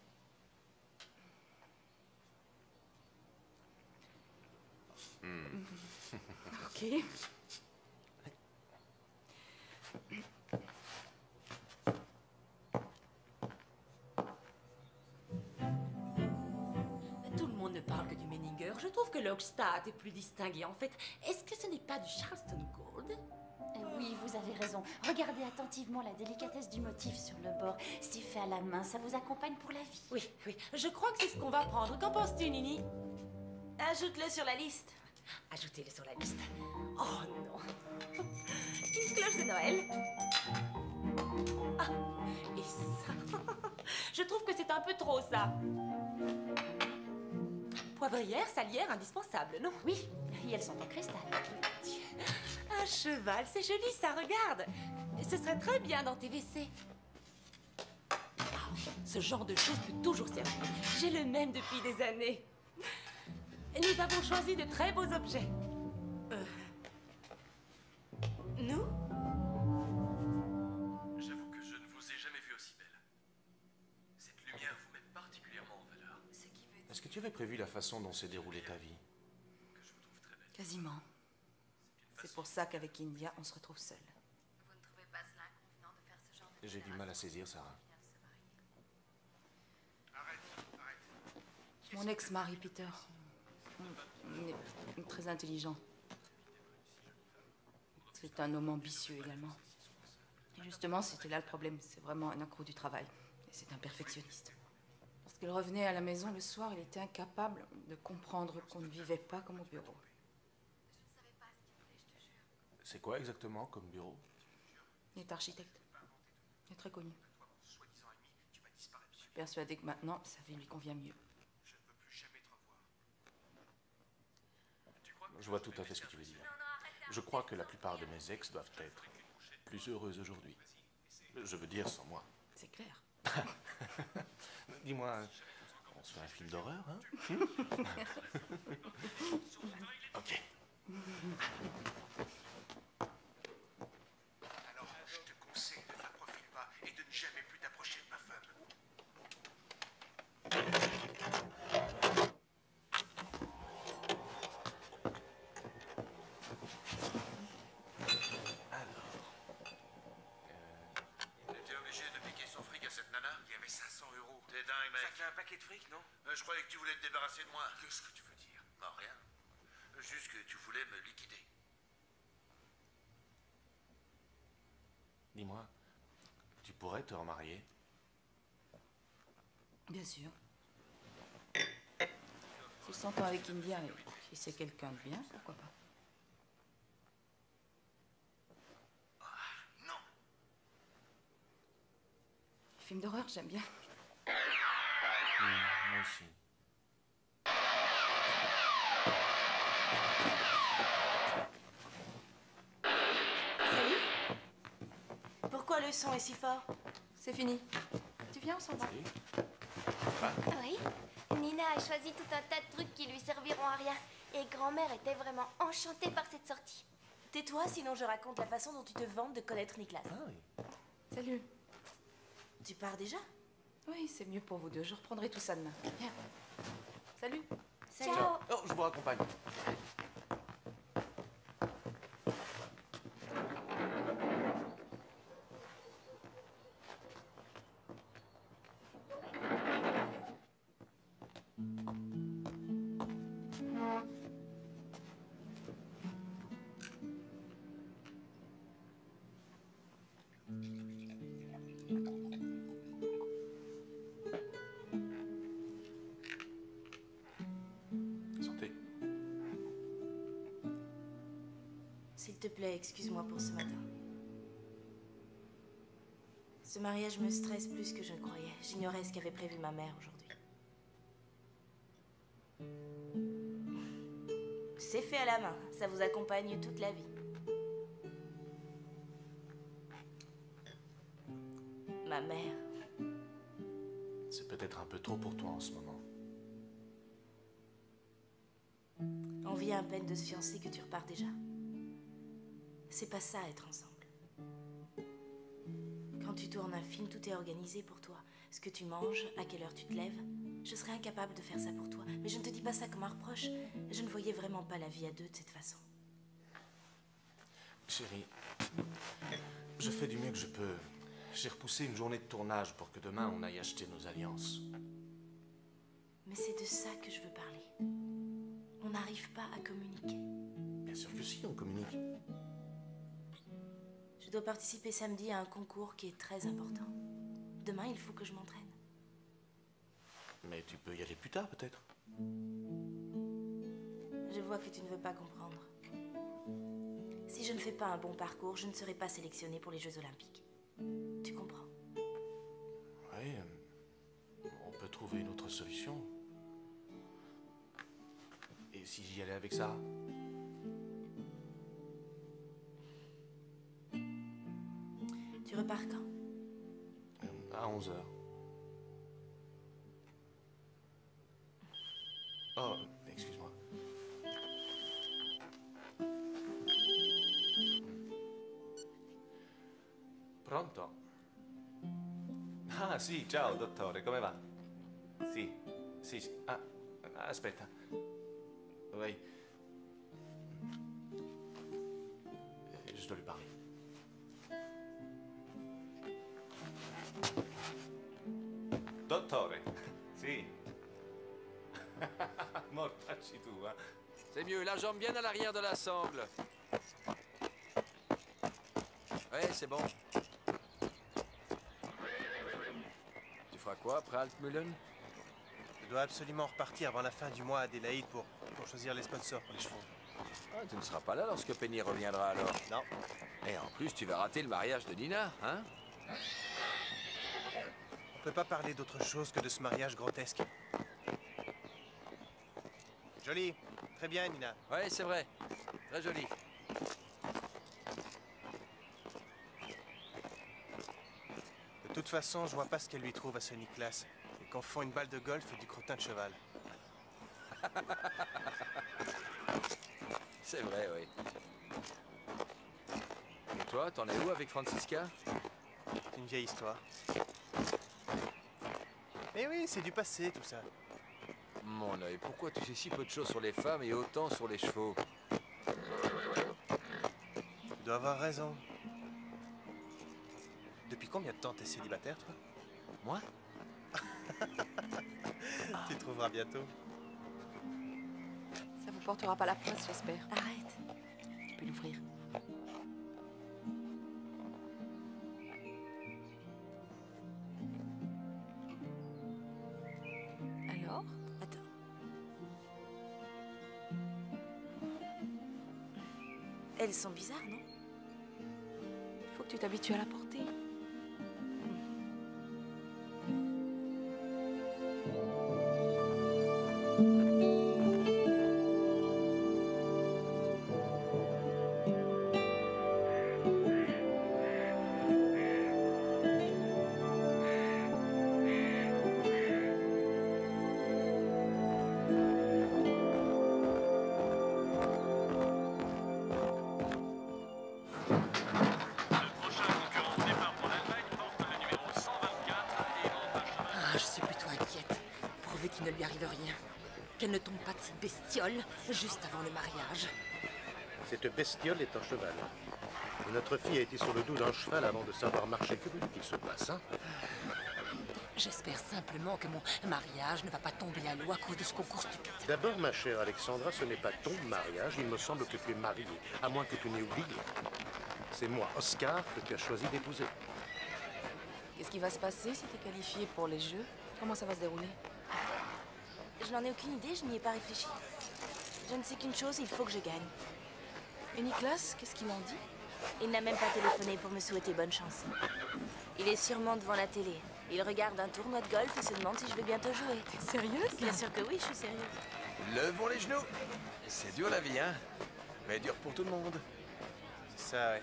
Ok. Tout le monde ne parle que du Menninger. Je trouve que l'Oakstad est plus distingué. En fait, est-ce que ce n'est pas du Charleston Gold? Oui, vous avez raison. Regardez attentivement la délicatesse du motif sur le bord. C'est fait à la main, ça vous accompagne pour la vie. Oui, oui. Je crois que c'est ce qu'on va prendre. Qu'en penses-tu, Nini? Ajoute-le sur la liste. Ajoutez-le sur la liste. Oh non. Une cloche de Noël. Ah, et ça. Je trouve que c'est un peu trop, ça. Poivrière, salière, indispensable, non? Oui, et elles sont en cristal. Un cheval, c'est joli, ça, regarde. Ce serait très bien dans tes WC. Ce genre de choses peut toujours servir. J'ai le même depuis des années. Nous avons choisi de très beaux objets. Nous? J'avoue que je ne vous ai jamais vu aussi belle. Cette lumière vous met particulièrement en valeur. Est-ce que tu avais prévu la façon dont s'est déroulée ta vie? Quasiment. C'est pour ça qu'avec India, on se retrouve seul. Vous ne trouvez pas cela inconvenant de faire ce genre de... J'ai du mal à saisir, Sarah. Mon ex-mari, Peter, est très intelligent. C'est un homme ambitieux également. Et justement, c'était là le problème. C'est vraiment un accro du travail. Et c'est un perfectionniste. Lorsqu'il revenait à la maison le soir, il était incapable de comprendre qu'on ne vivait pas comme au bureau. C'est quoi exactement comme bureau? Il est architecte. Il est très connu. Je suis persuadée que maintenant, sa vie lui convient mieux. Je vois tout à fait ce que tu veux dire. Je crois que la plupart de mes ex doivent être plus heureuses aujourd'hui. Je veux dire sans moi. C'est clair. Dis-moi, on se fait un film d'horreur, hein? Ok. Alors, je te conseille de faire profil bas et de ne jamais plus t'approcher de ma femme. Il était obligé de piquer son fric à cette nana. Il y avait 500 €. T'es dingue, mec. Ça fait un paquet de fric, non? Je croyais que tu voulais te débarrasser de moi. Qu'est-ce que tu veux dire? Non, rien. Juste que tu voulais me liquider. Dis-moi, tu pourrais te remarier? Bien sûr. S'il s'entend avec India et si c'est quelqu'un de bien, pourquoi pas? Non. Les films d'horreur, j'aime bien. Moi aussi. Salut. Pourquoi le son est si fort? C'est fini. Tu viens, on s'en va. Oui. Nina a choisi tout un tas de trucs qui lui serviront à rien. Et grand-mère était vraiment enchantée par cette sortie. Tais-toi, sinon je raconte la façon dont tu te vantes de connaître Nicolas. Salut. Tu pars déjà? Oui, c'est mieux pour vous deux. Je reprendrai tout ça demain. Viens. Salut. Ciao. Oh, je vous raccompagne. Santé. S'il te plaît, excuse-moi pour ce matin. Ce mariage me stresse plus que je ne croyais. J'ignorais ce qu'avait prévu ma mère aujourd'hui. C'est fait à la main. Ça vous accompagne toute la vie. Ma mère. C'est peut-être un peu trop pour toi en ce moment. On vient à peine de se fiancer que tu repars déjà. C'est pas ça, être ensemble. Quand tu tournes un film, tout est organisé pour toi. Ce que tu manges, à quelle heure tu te lèves. Je serais incapable de faire ça pour toi. Mais je ne te dis pas ça comme un reproche. Je ne voyais vraiment pas la vie à deux de cette façon. Chérie, je fais du mieux que je peux. J'ai repoussé une journée de tournage pour que demain on aille acheter nos alliances. Mais c'est de ça que je veux parler. On n'arrive pas à communiquer. Bien sûr que si, on communique. Je dois participer samedi à un concours qui est très important. Demain, il faut que je m'entraîne. Mais tu peux y aller plus tard, peut-être. Je vois que tu ne veux pas comprendre. Si je ne fais pas un bon parcours, je ne serai pas sélectionnée pour les Jeux Olympiques. Tu comprends? Oui, trouver une autre solution. Et si j'y allais avec Sarah? Tu repars quand? À 11h. Oh, excuse-moi. Pronto? Ah, sì, ciao, dottore, come va? Sì, sì, sì. Ah, aspetta. Oui. Je dois lui parler. Dottore, sì. Mortacci tu, hein. C'est mieux, la jambe bien à l'arrière de la sangle. Ouais, c'est bon. Tu feras quoi après Altmühlen? Je dois absolument repartir avant la fin du mois à Adélaïde pour choisir les sponsors pour les chevaux. Ah, tu ne seras pas là lorsque Penny reviendra alors. Non. Et en plus, tu vas rater le mariage de Nina, hein? On peut pas parler d'autre chose que de ce mariage grotesque. Joli. Très bien, Nina. Ouais, c'est vrai. Très joli. De toute façon, je vois pas ce qu'elle lui trouve à ce Nicolas. Et qu'on font une balle de golf et du crottin de cheval. C'est vrai, oui. Et toi, t'en es où avec Francisca? C'est une vieille histoire. Mais oui, c'est du passé, tout ça. Mon œil, pourquoi tu sais si peu de choses sur les femmes et autant sur les chevaux? Tu dois avoir raison. Depuis combien de temps t'es célibataire, toi? Moi? Tu trouveras bientôt. Ça vous portera pas la poisse, j'espère. Arrête. Tu peux l'ouvrir. Alors? Attends. Elles sont bizarres, non? Il faut que tu t'habitues à la porter. Ah, je suis plutôt inquiète. Pourvu qu'il ne lui arrive rien. Qu'elle ne tombe pas de cette bestiole juste avant le mariage. Cette bestiole est un cheval. Et notre fille a été sur le dos d'un cheval avant de savoir marcher. Que voulez-vous qu'il se passe, hein? J'espère simplement que mon mariage ne va pas tomber à l'eau à cause de ce concours stupide. D'abord, ma chère Alexandra, ce n'est pas ton mariage. Il me semble que tu es mariée, à moins que tu n'aies oublié. C'est moi, Oscar, que tu as choisi d'épouser. Qu'est-ce qui va se passer si t'es qualifié pour les Jeux? Comment ça va se dérouler? Je n'en ai aucune idée, je n'y ai pas réfléchi. Je ne sais qu'une chose, il faut que je gagne. Et Nicolas, qu'est-ce qu'il en dit? Il n'a même pas téléphoné pour me souhaiter bonne chance. Il est sûrement devant la télé. Il regarde un tournoi de golf et se demande si je vais bientôt jouer. T'es sérieuse? Bien sûr que oui, je suis sérieuse. Levons les genoux. C'est dur la vie, hein? Mais dur pour tout le monde. C'est ça, ouais.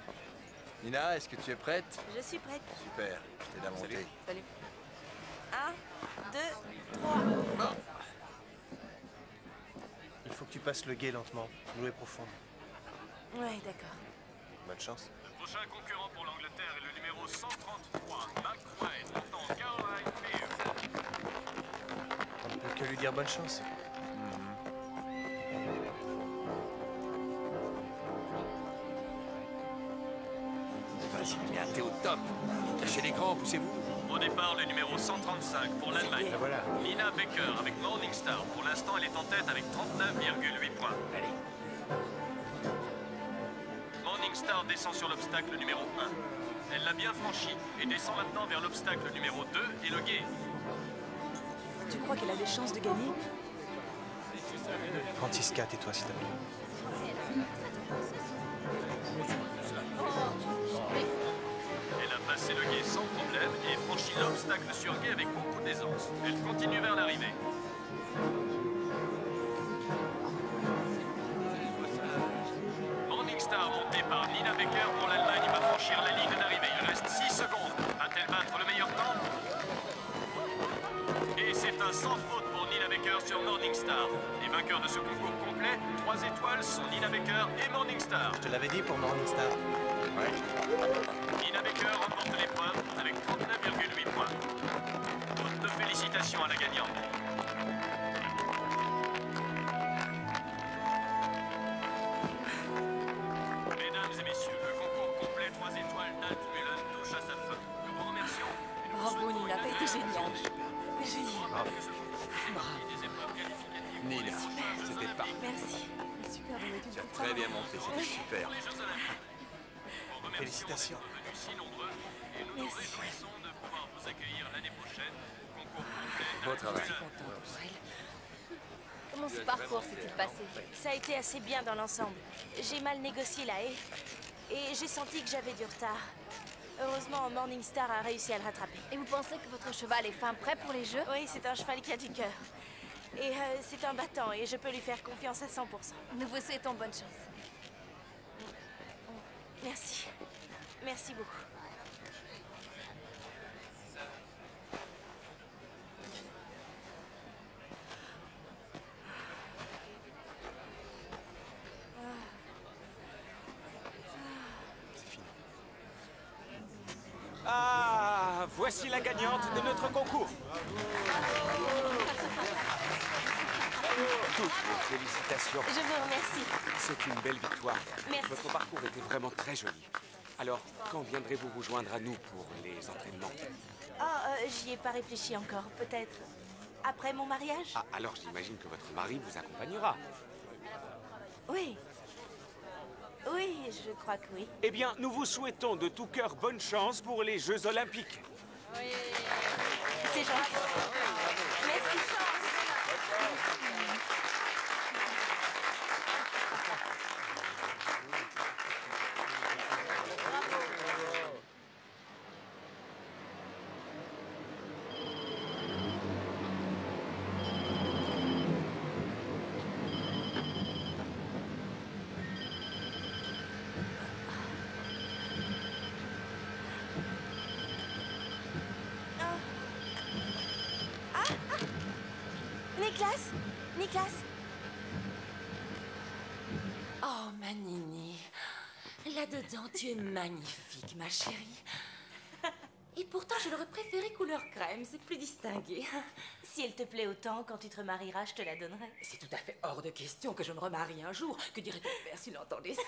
Nina, est-ce que tu es prête? Je suis prête. Super, je t'ai à monter. Salut. 1, 2, 3. Il faut que tu passes le guet lentement. L'eau est profonde. Ouais, d'accord. Bonne chance. Le prochain concurrent pour l'Angleterre est le numéro 133, McQuaid, dans Caroline Field. On ne peut que lui dire bonne chance. Vas-y, bien, t'es au top. Lâchez l'écran, poussez-vous. Au départ, le numéro 135 pour l'Allemagne. Voilà. Nina Becker avec Morningstar. Pour l'instant, elle est en tête avec 39,8 points. Allez. Morningstar descend sur l'obstacle numéro 1. Elle l'a bien franchi et descend maintenant vers l'obstacle numéro 2 et le guet. Tu crois qu'elle a des chances de gagner? Francisca, tais-toi, s'il te plaît. Elle a et le gué sans problème et franchit l'obstacle sur gué avec beaucoup d'aisance. Elle continue vers l'arrivée. Morningstar monté par Nina Becker pour l'Allemagne va franchir la ligne d'arrivée. Il reste 6 secondes. Va-t-elle battre le meilleur temps? Et c'est un sans faute pour Nina Becker sur Morningstar. Les vainqueurs de ce concours complet, 3 étoiles, sont Nina Becker et Morningstar. Je te l'avais dit pour Morningstar. Ouais. Nina Becker remporte l'épreuve avec 39,8 points. Toutes nos félicitations à la gagnante. Mesdames et messieurs, le concours complet 3 étoiles d'Altmühlen touche à sa fin. Nous vous remercions. Bravo Nina, t'as été géniale. Génial. Nina, c'était parfait. Merci. Tu as très bien monté, c'était super. Félicitations. Merci. Beau travail. Comment ce parcours s'est-il passé? Ça a été assez bien dans l'ensemble. J'ai mal négocié la haie et j'ai senti que j'avais du retard. Heureusement, Morningstar a réussi à le rattraper. Et vous pensez que votre cheval est fin prêt pour les jeux? Oui, c'est un cheval qui a du cœur. Et c'est un battant et je peux lui faire confiance à 100%. Nous vous souhaitons bonne chance. Merci. Merci beaucoup. Ah, voici la gagnante de notre concours. Toutes mes félicitations. Je vous remercie. C'est une belle victoire. Merci. Votre parcours était vraiment très joli. Alors, quand viendrez-vous vous joindre à nous pour les entraînements? J'y ai pas réfléchi encore. Peut-être après mon mariage? Ah, alors j'imagine que votre mari vous accompagnera. Oui. Oui, je crois que oui. Eh bien, nous vous souhaitons de tout cœur bonne chance pour les Jeux Olympiques. C'est gentil. Merci. Niklas? Niklas? Oh, ma Nini. Là-dedans, tu es magnifique, ma chérie. Et pourtant, je l'aurais préférée couleur crème, c'est plus distingué. Si elle te plaît autant, quand tu te remarieras, je te la donnerai. C'est tout à fait hors de question que je me remarie un jour. Que dirait ton père s'il entendait ça?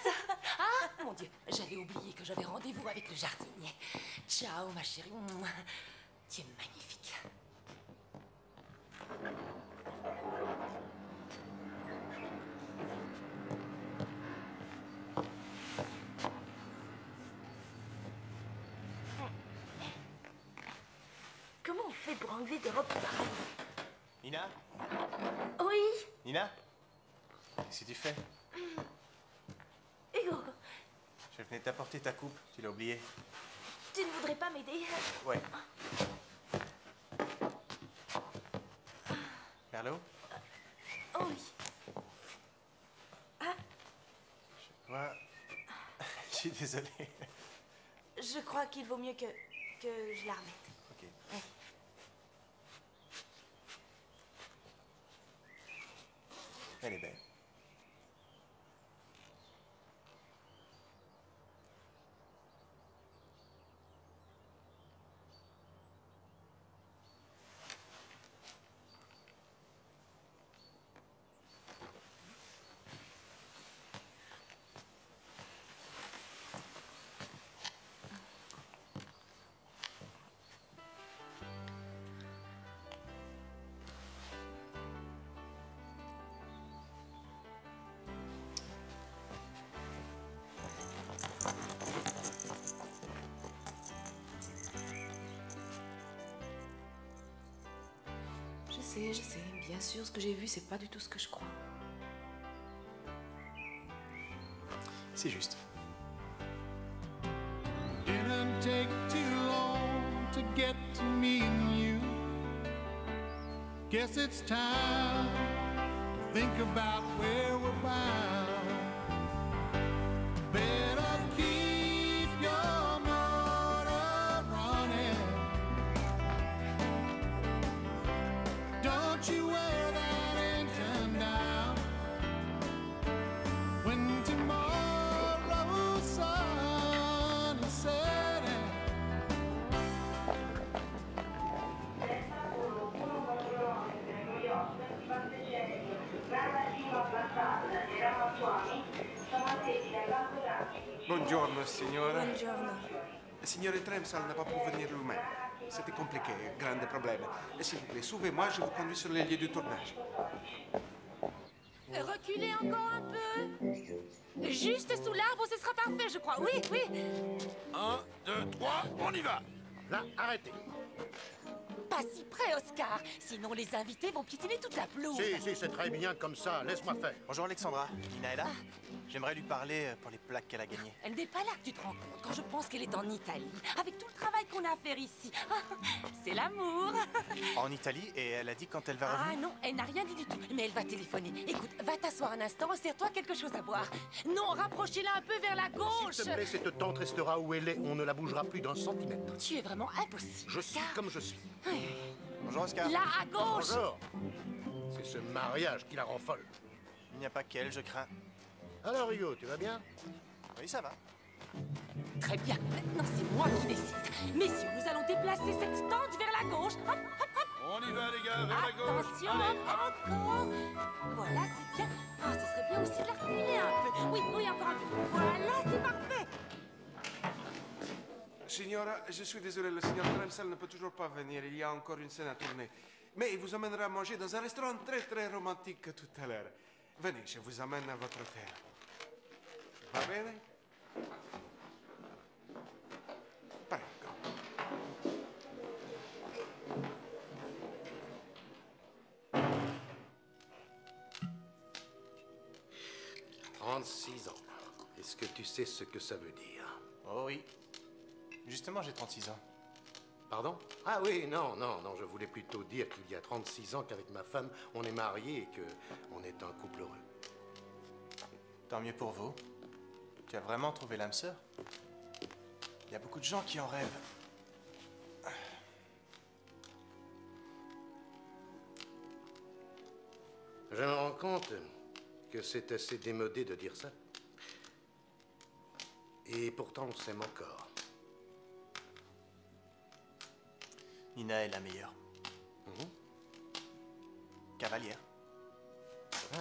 Ah, mon Dieu, j'avais oublié que j'avais rendez-vous avec le jardinier. Ciao, ma chérie. Tu es magnifique. Comment on fait pour enlever des robes pareilles? Nina? Oui? Nina? Qu'est-ce que tu fais? Hugo, Je venais t'apporter ta coupe, tu l'as oubliée. tu ne voudrais pas m'aider? Ouais. Merlot? Oh oui. Quoi? Je suis désolé. Je crois qu'il vaut mieux que je la remette. Ok. Ouais. Elle est belle. Je sais. Bien sûr, ce que j'ai vu, c'est pas du tout ce que je crois. C'est juste. Didn't take too Guess it's time to think about where we're bound. Better keep your motor running. Don't you wear that engine down. When tomorrow's sun is setting. Buongiorno, signora. Buongiorno. Signore Tremsall n'a pas pu venir lui-même. C'était compliqué, grande problème. S'il vous plaît, suivez-moi, je vous conduis sur les lieux du tournage. Reculez encore un peu. Juste sous l'arbre, ce sera parfait, je crois. Oui, oui. 1, 2, 3, on y va. Là, arrêtez. Pas si près, Oscar. Sinon, les invités vont piétiner toute la pelouse. Si, c'est très bien comme ça. Laisse-moi faire. Bonjour Alexandra, Nina est là? J'aimerais lui parler pour les plaques qu'elle a gagnées. Elle n'est pas là que tu te rends compte. Quand je pense qu'elle est en Italie, avec tout le travail qu'on a à faire ici. C'est l'amour. En Italie, et elle a dit quand elle va Ah revenir? non, elle n'a rien dit du tout. Mais elle va téléphoner. Écoute, va t'asseoir un instant, sers-toi quelque chose à boire. Non, rapprochez-la un peu vers la gauche. S'il te plaît, cette tante restera où elle est. On ne la bougera plus d'un centimètre. Tu es vraiment impossible. Je suis comme je suis. Bonjour Oscar. Là, à gauche. Bonjour. C'est ce mariage qui la rend folle. Il n'y a pas qu'elle, je crains. Alors Hugo, tu vas bien? Oui, ça va. Très bien. Maintenant, c'est moi qui décide. Messieurs, nous allons déplacer cette tente vers la gauche. Hop, hop, hop. On y va, les gars, vers la gauche. Attention, encore. Voilà, c'est bien. Ah, ce serait bien aussi de la reculer un peu. Oui, oui, encore un peu. Voilà, c'est parfait. Signora, je suis désolé, le signor Tremsall ne peut toujours pas venir. Il y a encore une scène à tourner. Mais il vous emmènera à manger dans un restaurant très, très romantique tout à l'heure. Venez, je vous emmène à votre hôtel. Va bene? Prego. « 36 ans. Est-ce que tu sais ce que ça veut dire? Oh oui. Justement, j'ai 36 ans. Pardon? Ah oui, non, je voulais plutôt dire qu'il y a 36 ans qu'avec ma femme, on est mariés et qu'on est un couple heureux. Tant mieux pour vous. Tu as vraiment trouvé l'âme sœur? Il y a beaucoup de gens qui en rêvent. Je me rends compte que c'est assez démodé de dire ça. Et pourtant, on s'aime encore. Nina est la meilleure. Cavalière. Ah.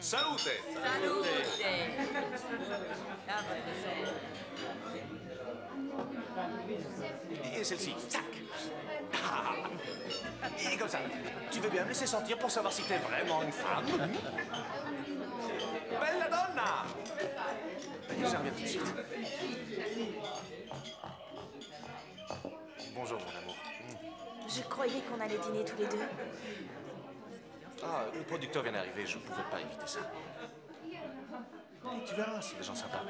Salute! Et celle-ci. Tac! Ah. Et comme ça. Tu veux bien me laisser sentir pour savoir si t'es vraiment une femme? Bella donna! Je reviens tout de suite. Bonjour, mon amour. Je croyais qu'on allait dîner tous les deux. Ah, le producteur vient d'arriver, je ne pouvais pas éviter ça. Tu verras, c'est des gens sympas.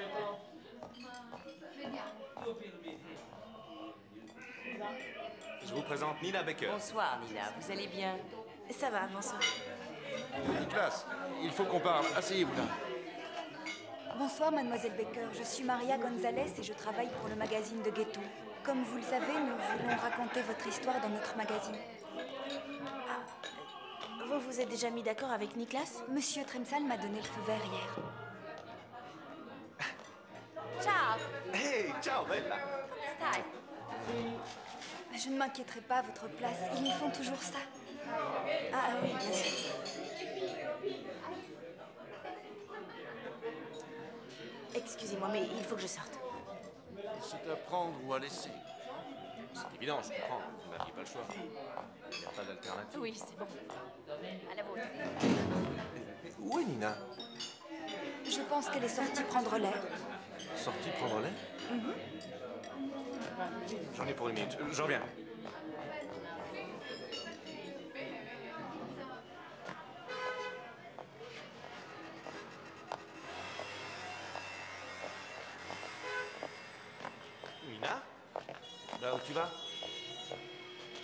Je vous présente Nina Baker. Bonsoir, Nina. Vous allez bien? Ça va, bonsoir. Nicolas, il faut qu'on parle. Asseyez-vous là. Bonsoir, mademoiselle Baker. Je suis Maria Gonzalez et je travaille pour le magazine de Ghetto. Comme vous le savez, nous voulons raconter votre histoire dans notre magazine. Vous vous êtes déjà mis d'accord avec Niklas? Monsieur Tremsall m'a donné le feu vert hier. Ciao. Hey, ciao, Bella. Stai. Je ne m'inquiéterai pas à votre place. Ils font toujours ça. Ah oui, bien sûr. Excusez-moi, mais il faut que je sorte. C'est à prendre ou à laisser. C'est évident, je comprends. Vous n'aviez pas le choix. Il n'y a pas d'alternative. Oui, c'est bon. À la vôtre. Mais où est Nina? Je pense qu'elle est sortie prendre l'air. Sortie prendre l'air? J'en ai pour une minute. Je reviens. Nina? Là où tu vas?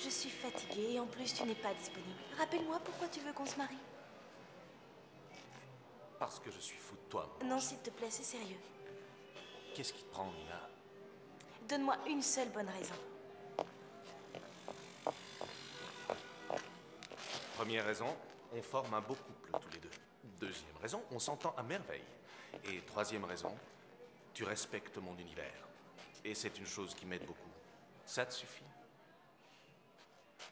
Je suis fatiguée et en plus tu n'es pas disponible. Rappelle-moi pourquoi tu veux qu'on se marie. Parce que je suis fou de toi. Non, s'il te plaît, c'est sérieux. Qu'est-ce qui te prend, Nina? Donne-moi une seule bonne raison. Première raison, on forme un beau couple tous les deux. Deuxième raison, on s'entend à merveille. Et troisième raison, tu respectes mon univers. Et c'est une chose qui m'aide beaucoup. Ça te suffit?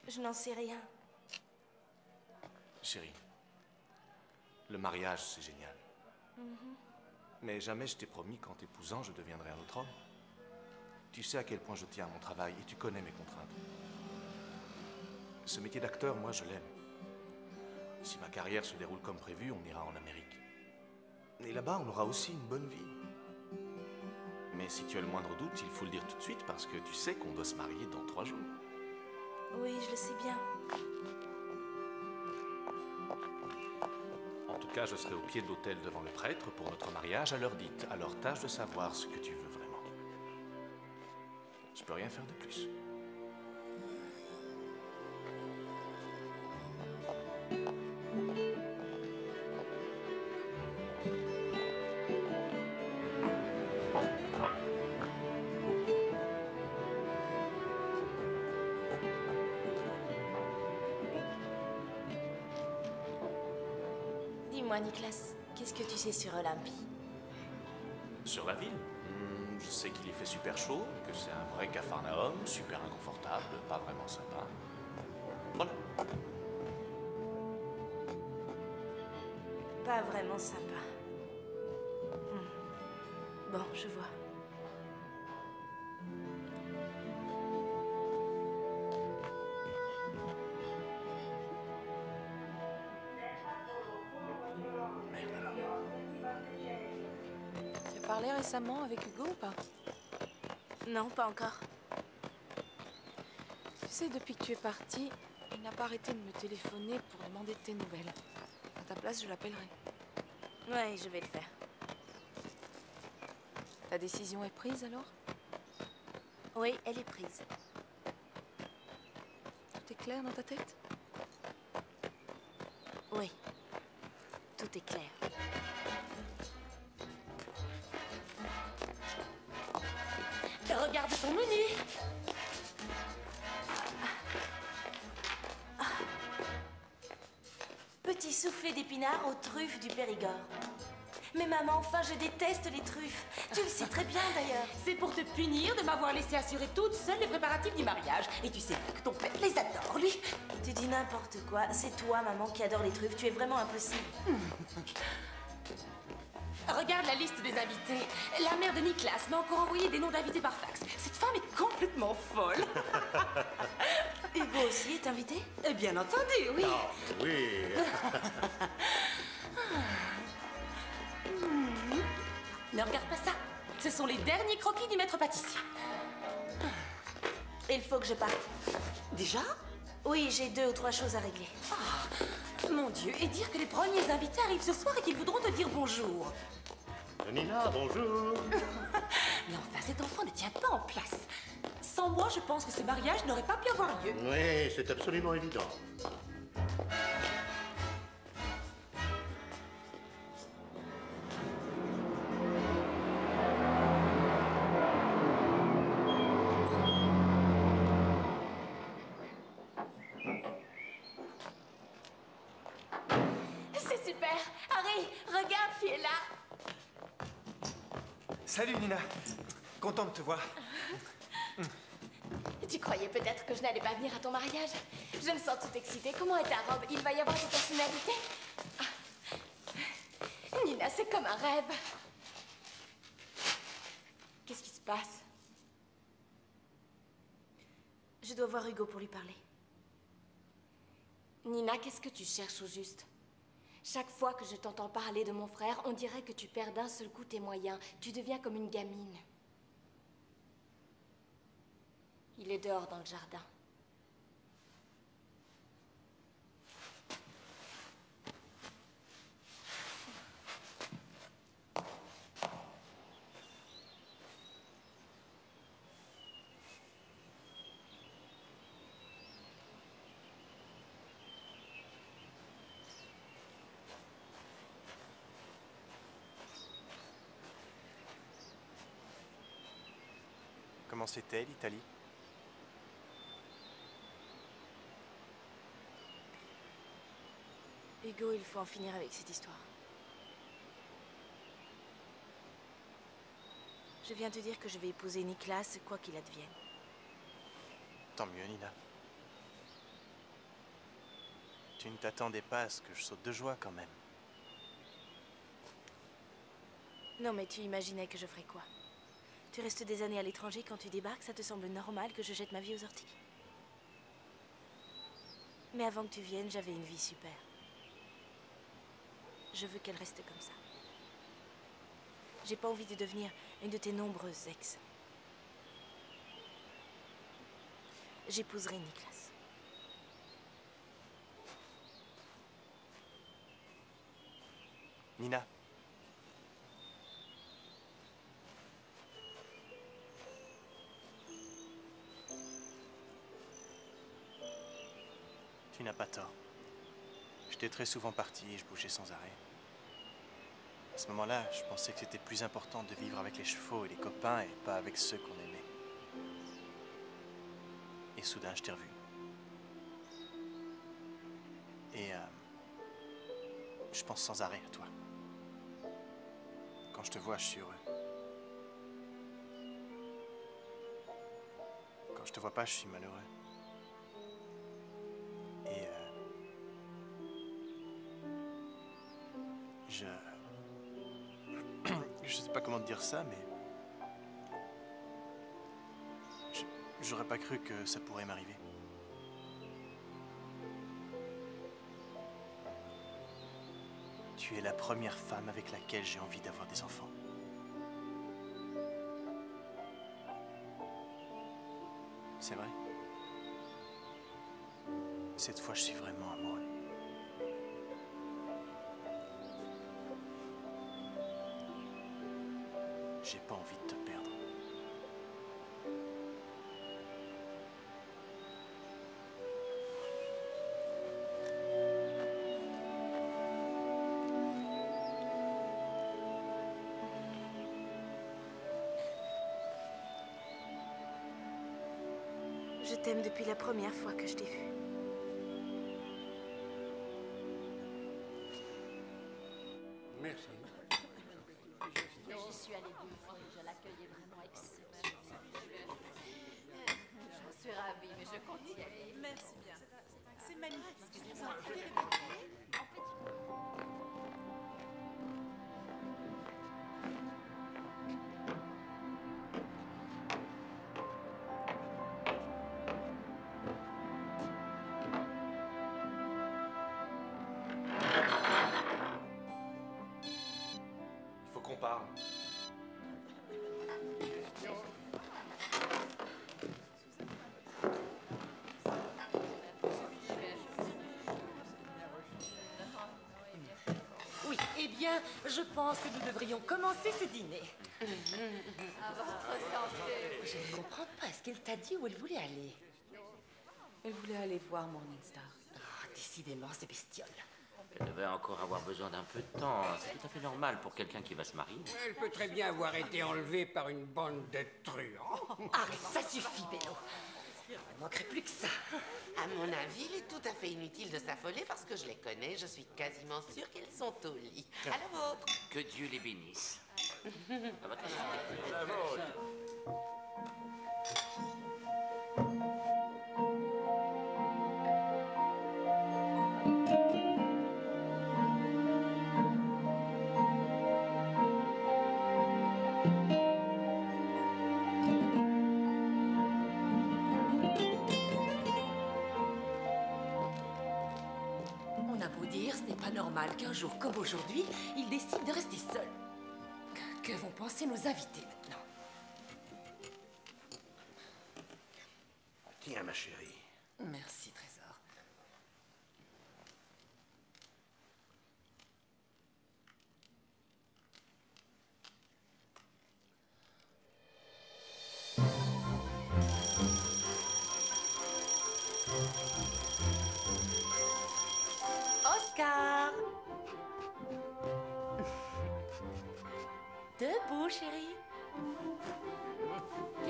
Je n'en sais rien. Chérie, le mariage, c'est génial. Mais jamais je t'ai promis qu'en t'épousant, je deviendrais un autre homme. Tu sais à quel point je tiens à mon travail et tu connais mes contraintes. Ce métier d'acteur, moi, je l'aime. Si ma carrière se déroule comme prévu, on ira en Amérique. Et là-bas, on aura aussi une bonne vie. Mais si tu as le moindre doute, il faut le dire tout de suite parce que tu sais qu'on doit se marier dans 3 jours. Oui, je le sais bien. En tout cas, je serai au pied de l'autel devant le prêtre pour notre mariage à l'heure dite. Alors tâche de savoir ce que tu veux vraiment. Je peux rien faire de plus. Dis-moi, Nicolas, qu'est-ce que tu sais sur Olympie? Sur la ville, je sais qu'il y fait super chaud, que c'est un vrai capharnaüm, super inconfortable, pas vraiment sympa. Voilà. Pas vraiment sympa. Bon, je vois. Tu as parlé récemment avec Hugo ou pas? Non, pas encore. Tu sais, depuis que tu es parti, il n'a pas arrêté de me téléphoner pour demander de tes nouvelles. À ta place, je l'appellerai. Ouais, je vais le faire. Ta décision est prise alors? Oui, elle est prise. Tout est clair dans ta tête? Oui, tout est clair. Regarde ton menu. Petit soufflé d'épinards aux truffes du Périgord. Mais maman, enfin, je déteste les truffes. Tu le sais très bien d'ailleurs. C'est pour te punir de m'avoir laissé assurer toute seule les préparatifs du mariage. Et tu sais que ton père les adore, lui. Tu dis n'importe quoi. C'est toi, maman, qui adore les truffes. Tu es vraiment impossible. Regarde la liste des invités. La mère de Nicolas m'a encore envoyé des noms d'invités par fax. Cette femme est complètement folle. Hugo aussi est invité? Bien entendu, oui. Oh, oui. Ne regarde pas ça. Ce sont les derniers croquis du maître pâtissier. Il faut que je parte. Déjà? Oui, j'ai 2 ou 3 choses à régler. Mon Dieu, et dire que les premiers invités arrivent ce soir et qu'ils voudront te dire bonjour. Nina, bonjour. Mais enfin, cet enfant ne tient pas en place. Sans moi, je pense que ce mariage n'aurait pas pu avoir lieu. Oui, c'est absolument évident. C'est super. Harry, regarde qui est là. Salut Nina, content de te voir. Tu croyais peut-être que je n'allais pas venir à ton mariage? Je me sens toute excitée. Comment est ta robe? Il va y avoir des personnalités? Nina, c'est comme un rêve. Qu'est-ce qui se passe? Je dois voir Hugo pour lui parler. Nina, qu'est-ce que tu cherches au juste? Chaque fois que je t'entends parler de mon frère, on dirait que tu perds d'un seul coup tes moyens. Tu deviens comme une gamine. Il est dehors dans le jardin. c'était, l'Italie? Hugo, il faut en finir avec cette histoire. Je viens te dire que je vais épouser Nicolas, quoi qu'il advienne. Tant mieux, Nina. Tu ne t'attendais pas à ce que je saute de joie, quand même. Non, mais tu imaginais que je ferais quoi? Tu restes des années à l'étranger, quand tu débarques, ça te semble normal que je jette ma vie aux orties? Mais avant que tu viennes, j'avais une vie super. Je veux qu'elle reste comme ça. J'ai pas envie de devenir une de tes nombreuses ex. J'épouserai Nicolas. Nina. Tu n'as pas tort. J'étais très souvent parti et je bougeais sans arrêt. À ce moment-là, je pensais que c'était plus important de vivre avec les chevaux et les copains et pas avec ceux qu'on aimait. Et soudain, je t'ai revu. Et je pense sans arrêt à toi. Quand je te vois, je suis heureux. Quand je te vois pas, je suis malheureux. Et je sais pas comment te dire ça, mais j'aurais pas cru que ça pourrait m'arriver. Tu es la première femme avec laquelle j'ai envie d'avoir des enfants. C'est vrai. Cette fois, je suis vraiment amoureux. J'ai pas envie de te perdre. Je t'aime depuis la première fois que je t'ai vue. Merci. J'y suis allée 2 fois et je l'accueillais vraiment exceptionnellement. J'en suis ravie, mais je compte y aller. Merci bien. C'est magnifique. Excusez-moi. Il faut qu'on parle. Oui, eh bien, je pense que nous devrions commencer ce dîner. À votre santé. Je ne comprends pas. Est-ce qu'elle t'a dit où elle voulait aller? Elle voulait aller voir Morningstar. Ah, décidément, ces bestioles. Elle devait encore avoir besoin d'un peu de temps. C'est tout à fait normal pour quelqu'un qui va se marier. Elle peut très bien avoir été enlevée par une bande de truands. Arrête, ça suffit, Bello. Il ne manquerait plus que ça. À mon avis, il est tout à fait inutile de s'affoler parce que je les connais. Je suis quasiment sûre qu'ils sont au lit. À la vôtre. Que Dieu les bénisse. À votre santé. On a beau dire, ce n'est pas normal qu'un jour comme aujourd'hui, il décide de rester seul. Que vont penser nos invités maintenant? Tiens, ma chérie. Merci, Trésor. Oscar! Debout, chérie.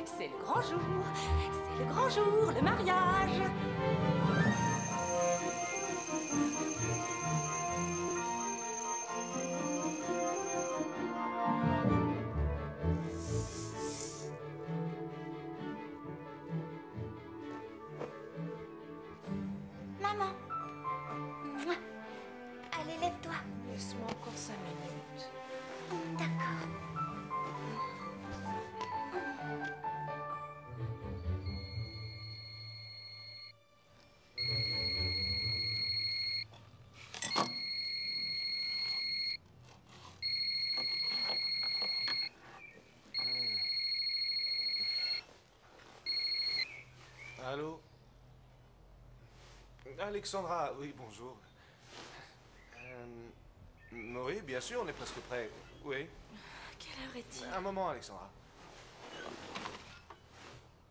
C'est le grand jour, c'est le grand jour, le mariage. Maman. Mouah. Allez, lève-toi. Laisse-moi encore 5 minutes. D'accord. Allô? Alexandra, oui, bonjour. Oui, bien sûr, on est presque prêt. Oui. Quelle heure est-il? Un moment, Alexandra.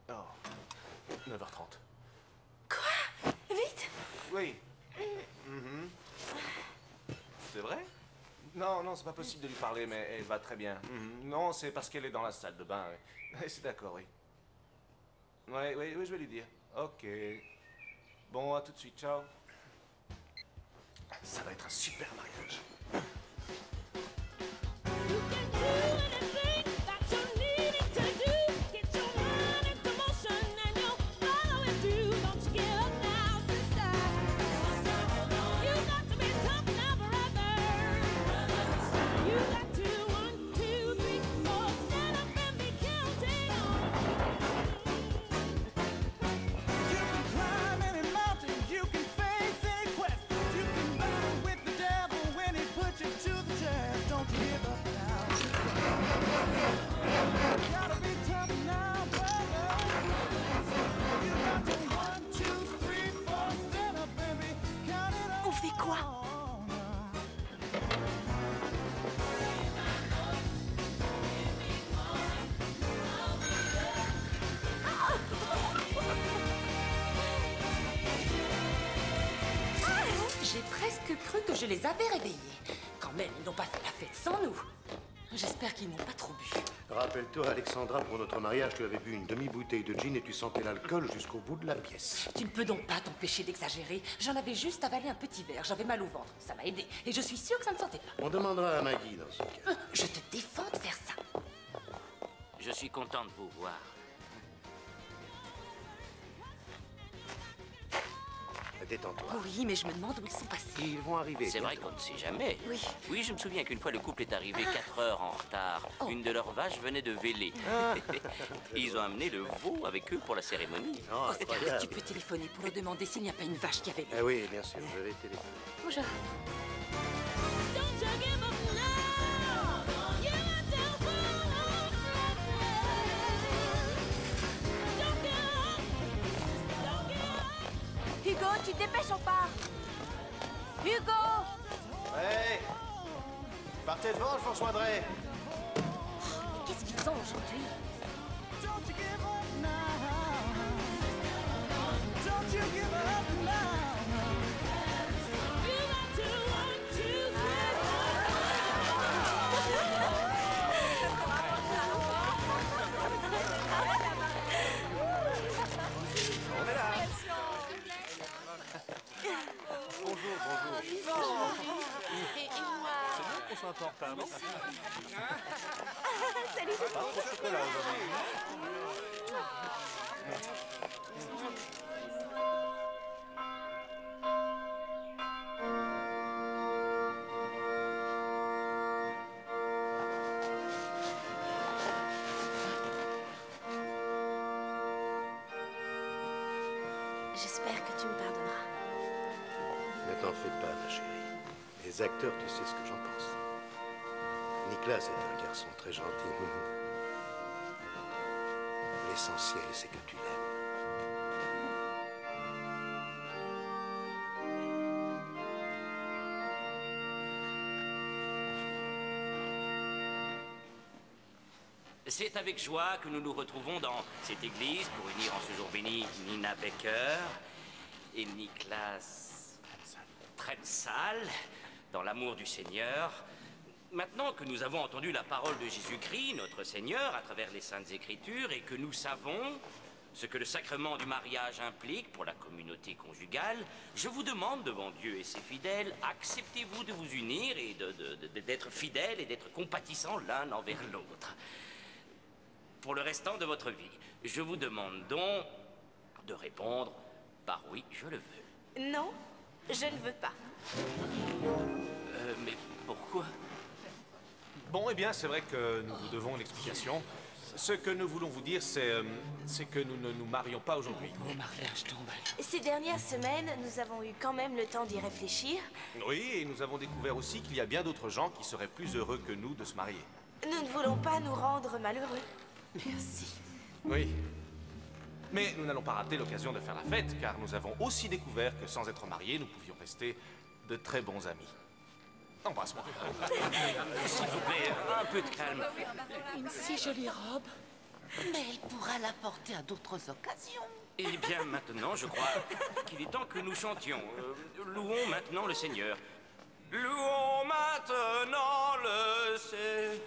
Oh, 9h30. Quoi? Vite? Oui. C'est vrai? Non, non, c'est pas possible de lui parler, mais elle va très bien. Non, c'est parce qu'elle est dans la salle de bain. Oui. C'est d'accord, oui. Oui, oui, oui, je vais lui dire. Ok. Bon, à tout de suite, ciao. Ça va être un super mariage. On fait quoi? J'ai presque cru que je les avais réveillés. Quand même, ils n'ont pas fait la fête sans nous. J'espère qu'ils n'ont pas trop bu. Rappelle-toi, Alexandra, pour notre mariage, tu avais bu une demi-bouteille de gin et tu sentais l'alcool jusqu'au bout de la pièce. Tu ne peux donc pas t'empêcher d'exagérer. J'en avais juste avalé un petit verre. J'avais mal au ventre. Ça m'a aidé. Et je suis sûre que ça ne sentait pas. On demandera à Maggie dans ce cas. Je te défends de faire ça. Je suis content de vous voir. Détends-toi. Oui, mais je me demande où ils sont passés. Ils vont arriver. C'est vrai qu'on ne sait jamais. Oui. Oui, je me souviens qu'une fois le couple est arrivé 4 heures en retard. Une de leurs vaches venait de véler. Ils ont amené le veau avec eux pour la cérémonie. Oscar, tu peux téléphoner pour leur demander s'il n'y a pas une vache qui avait Ah oui, bien sûr, je vais téléphoner. Bonjour. Hugo, tu te dépêches, on part. Hugo! Ouais. Partez devant, je vous rejoindrai. Mais qu'est-ce qu'ils ont aujourd'hui? Bonjour, bonjour. Et moi? C'est bien qu'on soit un peu en retard, non? Salut. Pas trop de chocolat aujourd'hui. J'espère que tu me pardonneras. Ne t'en fais pas, ma chérie. Les acteurs, tu sais ce que j'en pense. Nicolas est un garçon très gentil. L'essentiel, c'est que tu l'aimes. C'est avec joie que nous nous retrouvons dans cette église pour unir en ce jour béni Nina Baker et Niklas Trensal dans l'amour du Seigneur. Maintenant que nous avons entendu la parole de Jésus-Christ, notre Seigneur, à travers les Saintes Écritures, et que nous savons ce que le sacrement du mariage implique pour la communauté conjugale, je vous demande devant Dieu et ses fidèles, acceptez-vous de vous unir et d'être fidèles et d'être compatissants l'un envers l'autre pour le restant de votre vie. Je vous demande donc de répondre par oui, je le veux. Non, je ne veux pas. Mais pourquoi? Bon, eh bien, c'est vrai que nous vous devons une explication. Ce que nous voulons vous dire, c'est que nous ne nous marions pas aujourd'hui. Au mariage tombe. Ces dernières semaines, nous avons eu quand même le temps d'y réfléchir. Oui, et nous avons découvert aussi qu'il y a bien d'autres gens qui seraient plus heureux que nous de se marier. Nous ne voulons pas nous rendre malheureux. Merci. Oui. Mais nous n'allons pas rater l'occasion de faire la fête, car nous avons aussi découvert que sans être mariés, nous pouvions rester de très bons amis. Embrasse-moi. S'il vous plaît, un peu de calme. Une si jolie robe. Mais elle pourra la porter à d'autres occasions. Eh bien, maintenant, je crois qu'il est temps que nous chantions. Louons maintenant le Seigneur. Louons maintenant le Seigneur.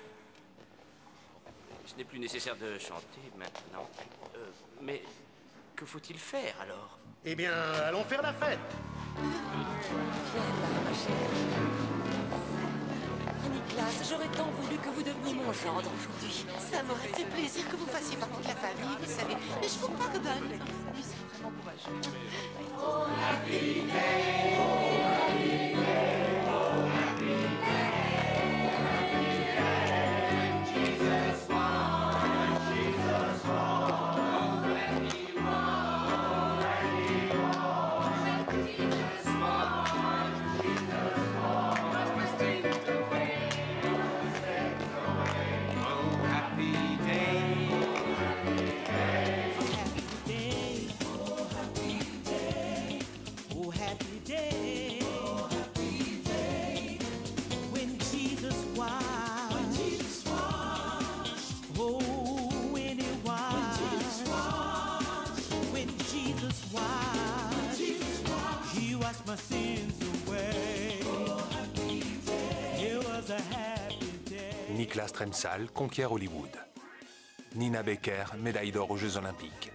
Ce n'est plus nécessaire de chanter maintenant. Mais que faut-il faire alors? Eh bien, allons faire la fête. Viens là, ma chère. Nicolas, j'aurais tant voulu que vous deveniez mon gendre aujourd'hui. Ça m'aurait fait plaisir que vous fassiez partie de la famille, vous savez. Mais je vous pardonne. Oui, c'est vraiment courageux. Oh, happy day, oh, happy day, oh, happy day, happy day, when Jesus won, Jesus won, when he won, when he won, when Jesus won, Jesus won, was taken away, was taken away. Oh, happy day, oh, happy day, happy day. Oh, happy day. Oh, happy day. When Jesus washed. When Jesus washed. Oh, when he washed. When Jesus washed. When Jesus washed. When Jesus washed. He washed my sins away. Oh, happy day. It was a happy day. Nicolas Stremsal conquiert Hollywood. Nina Becker, médaille d'or aux Jeux Olympiques.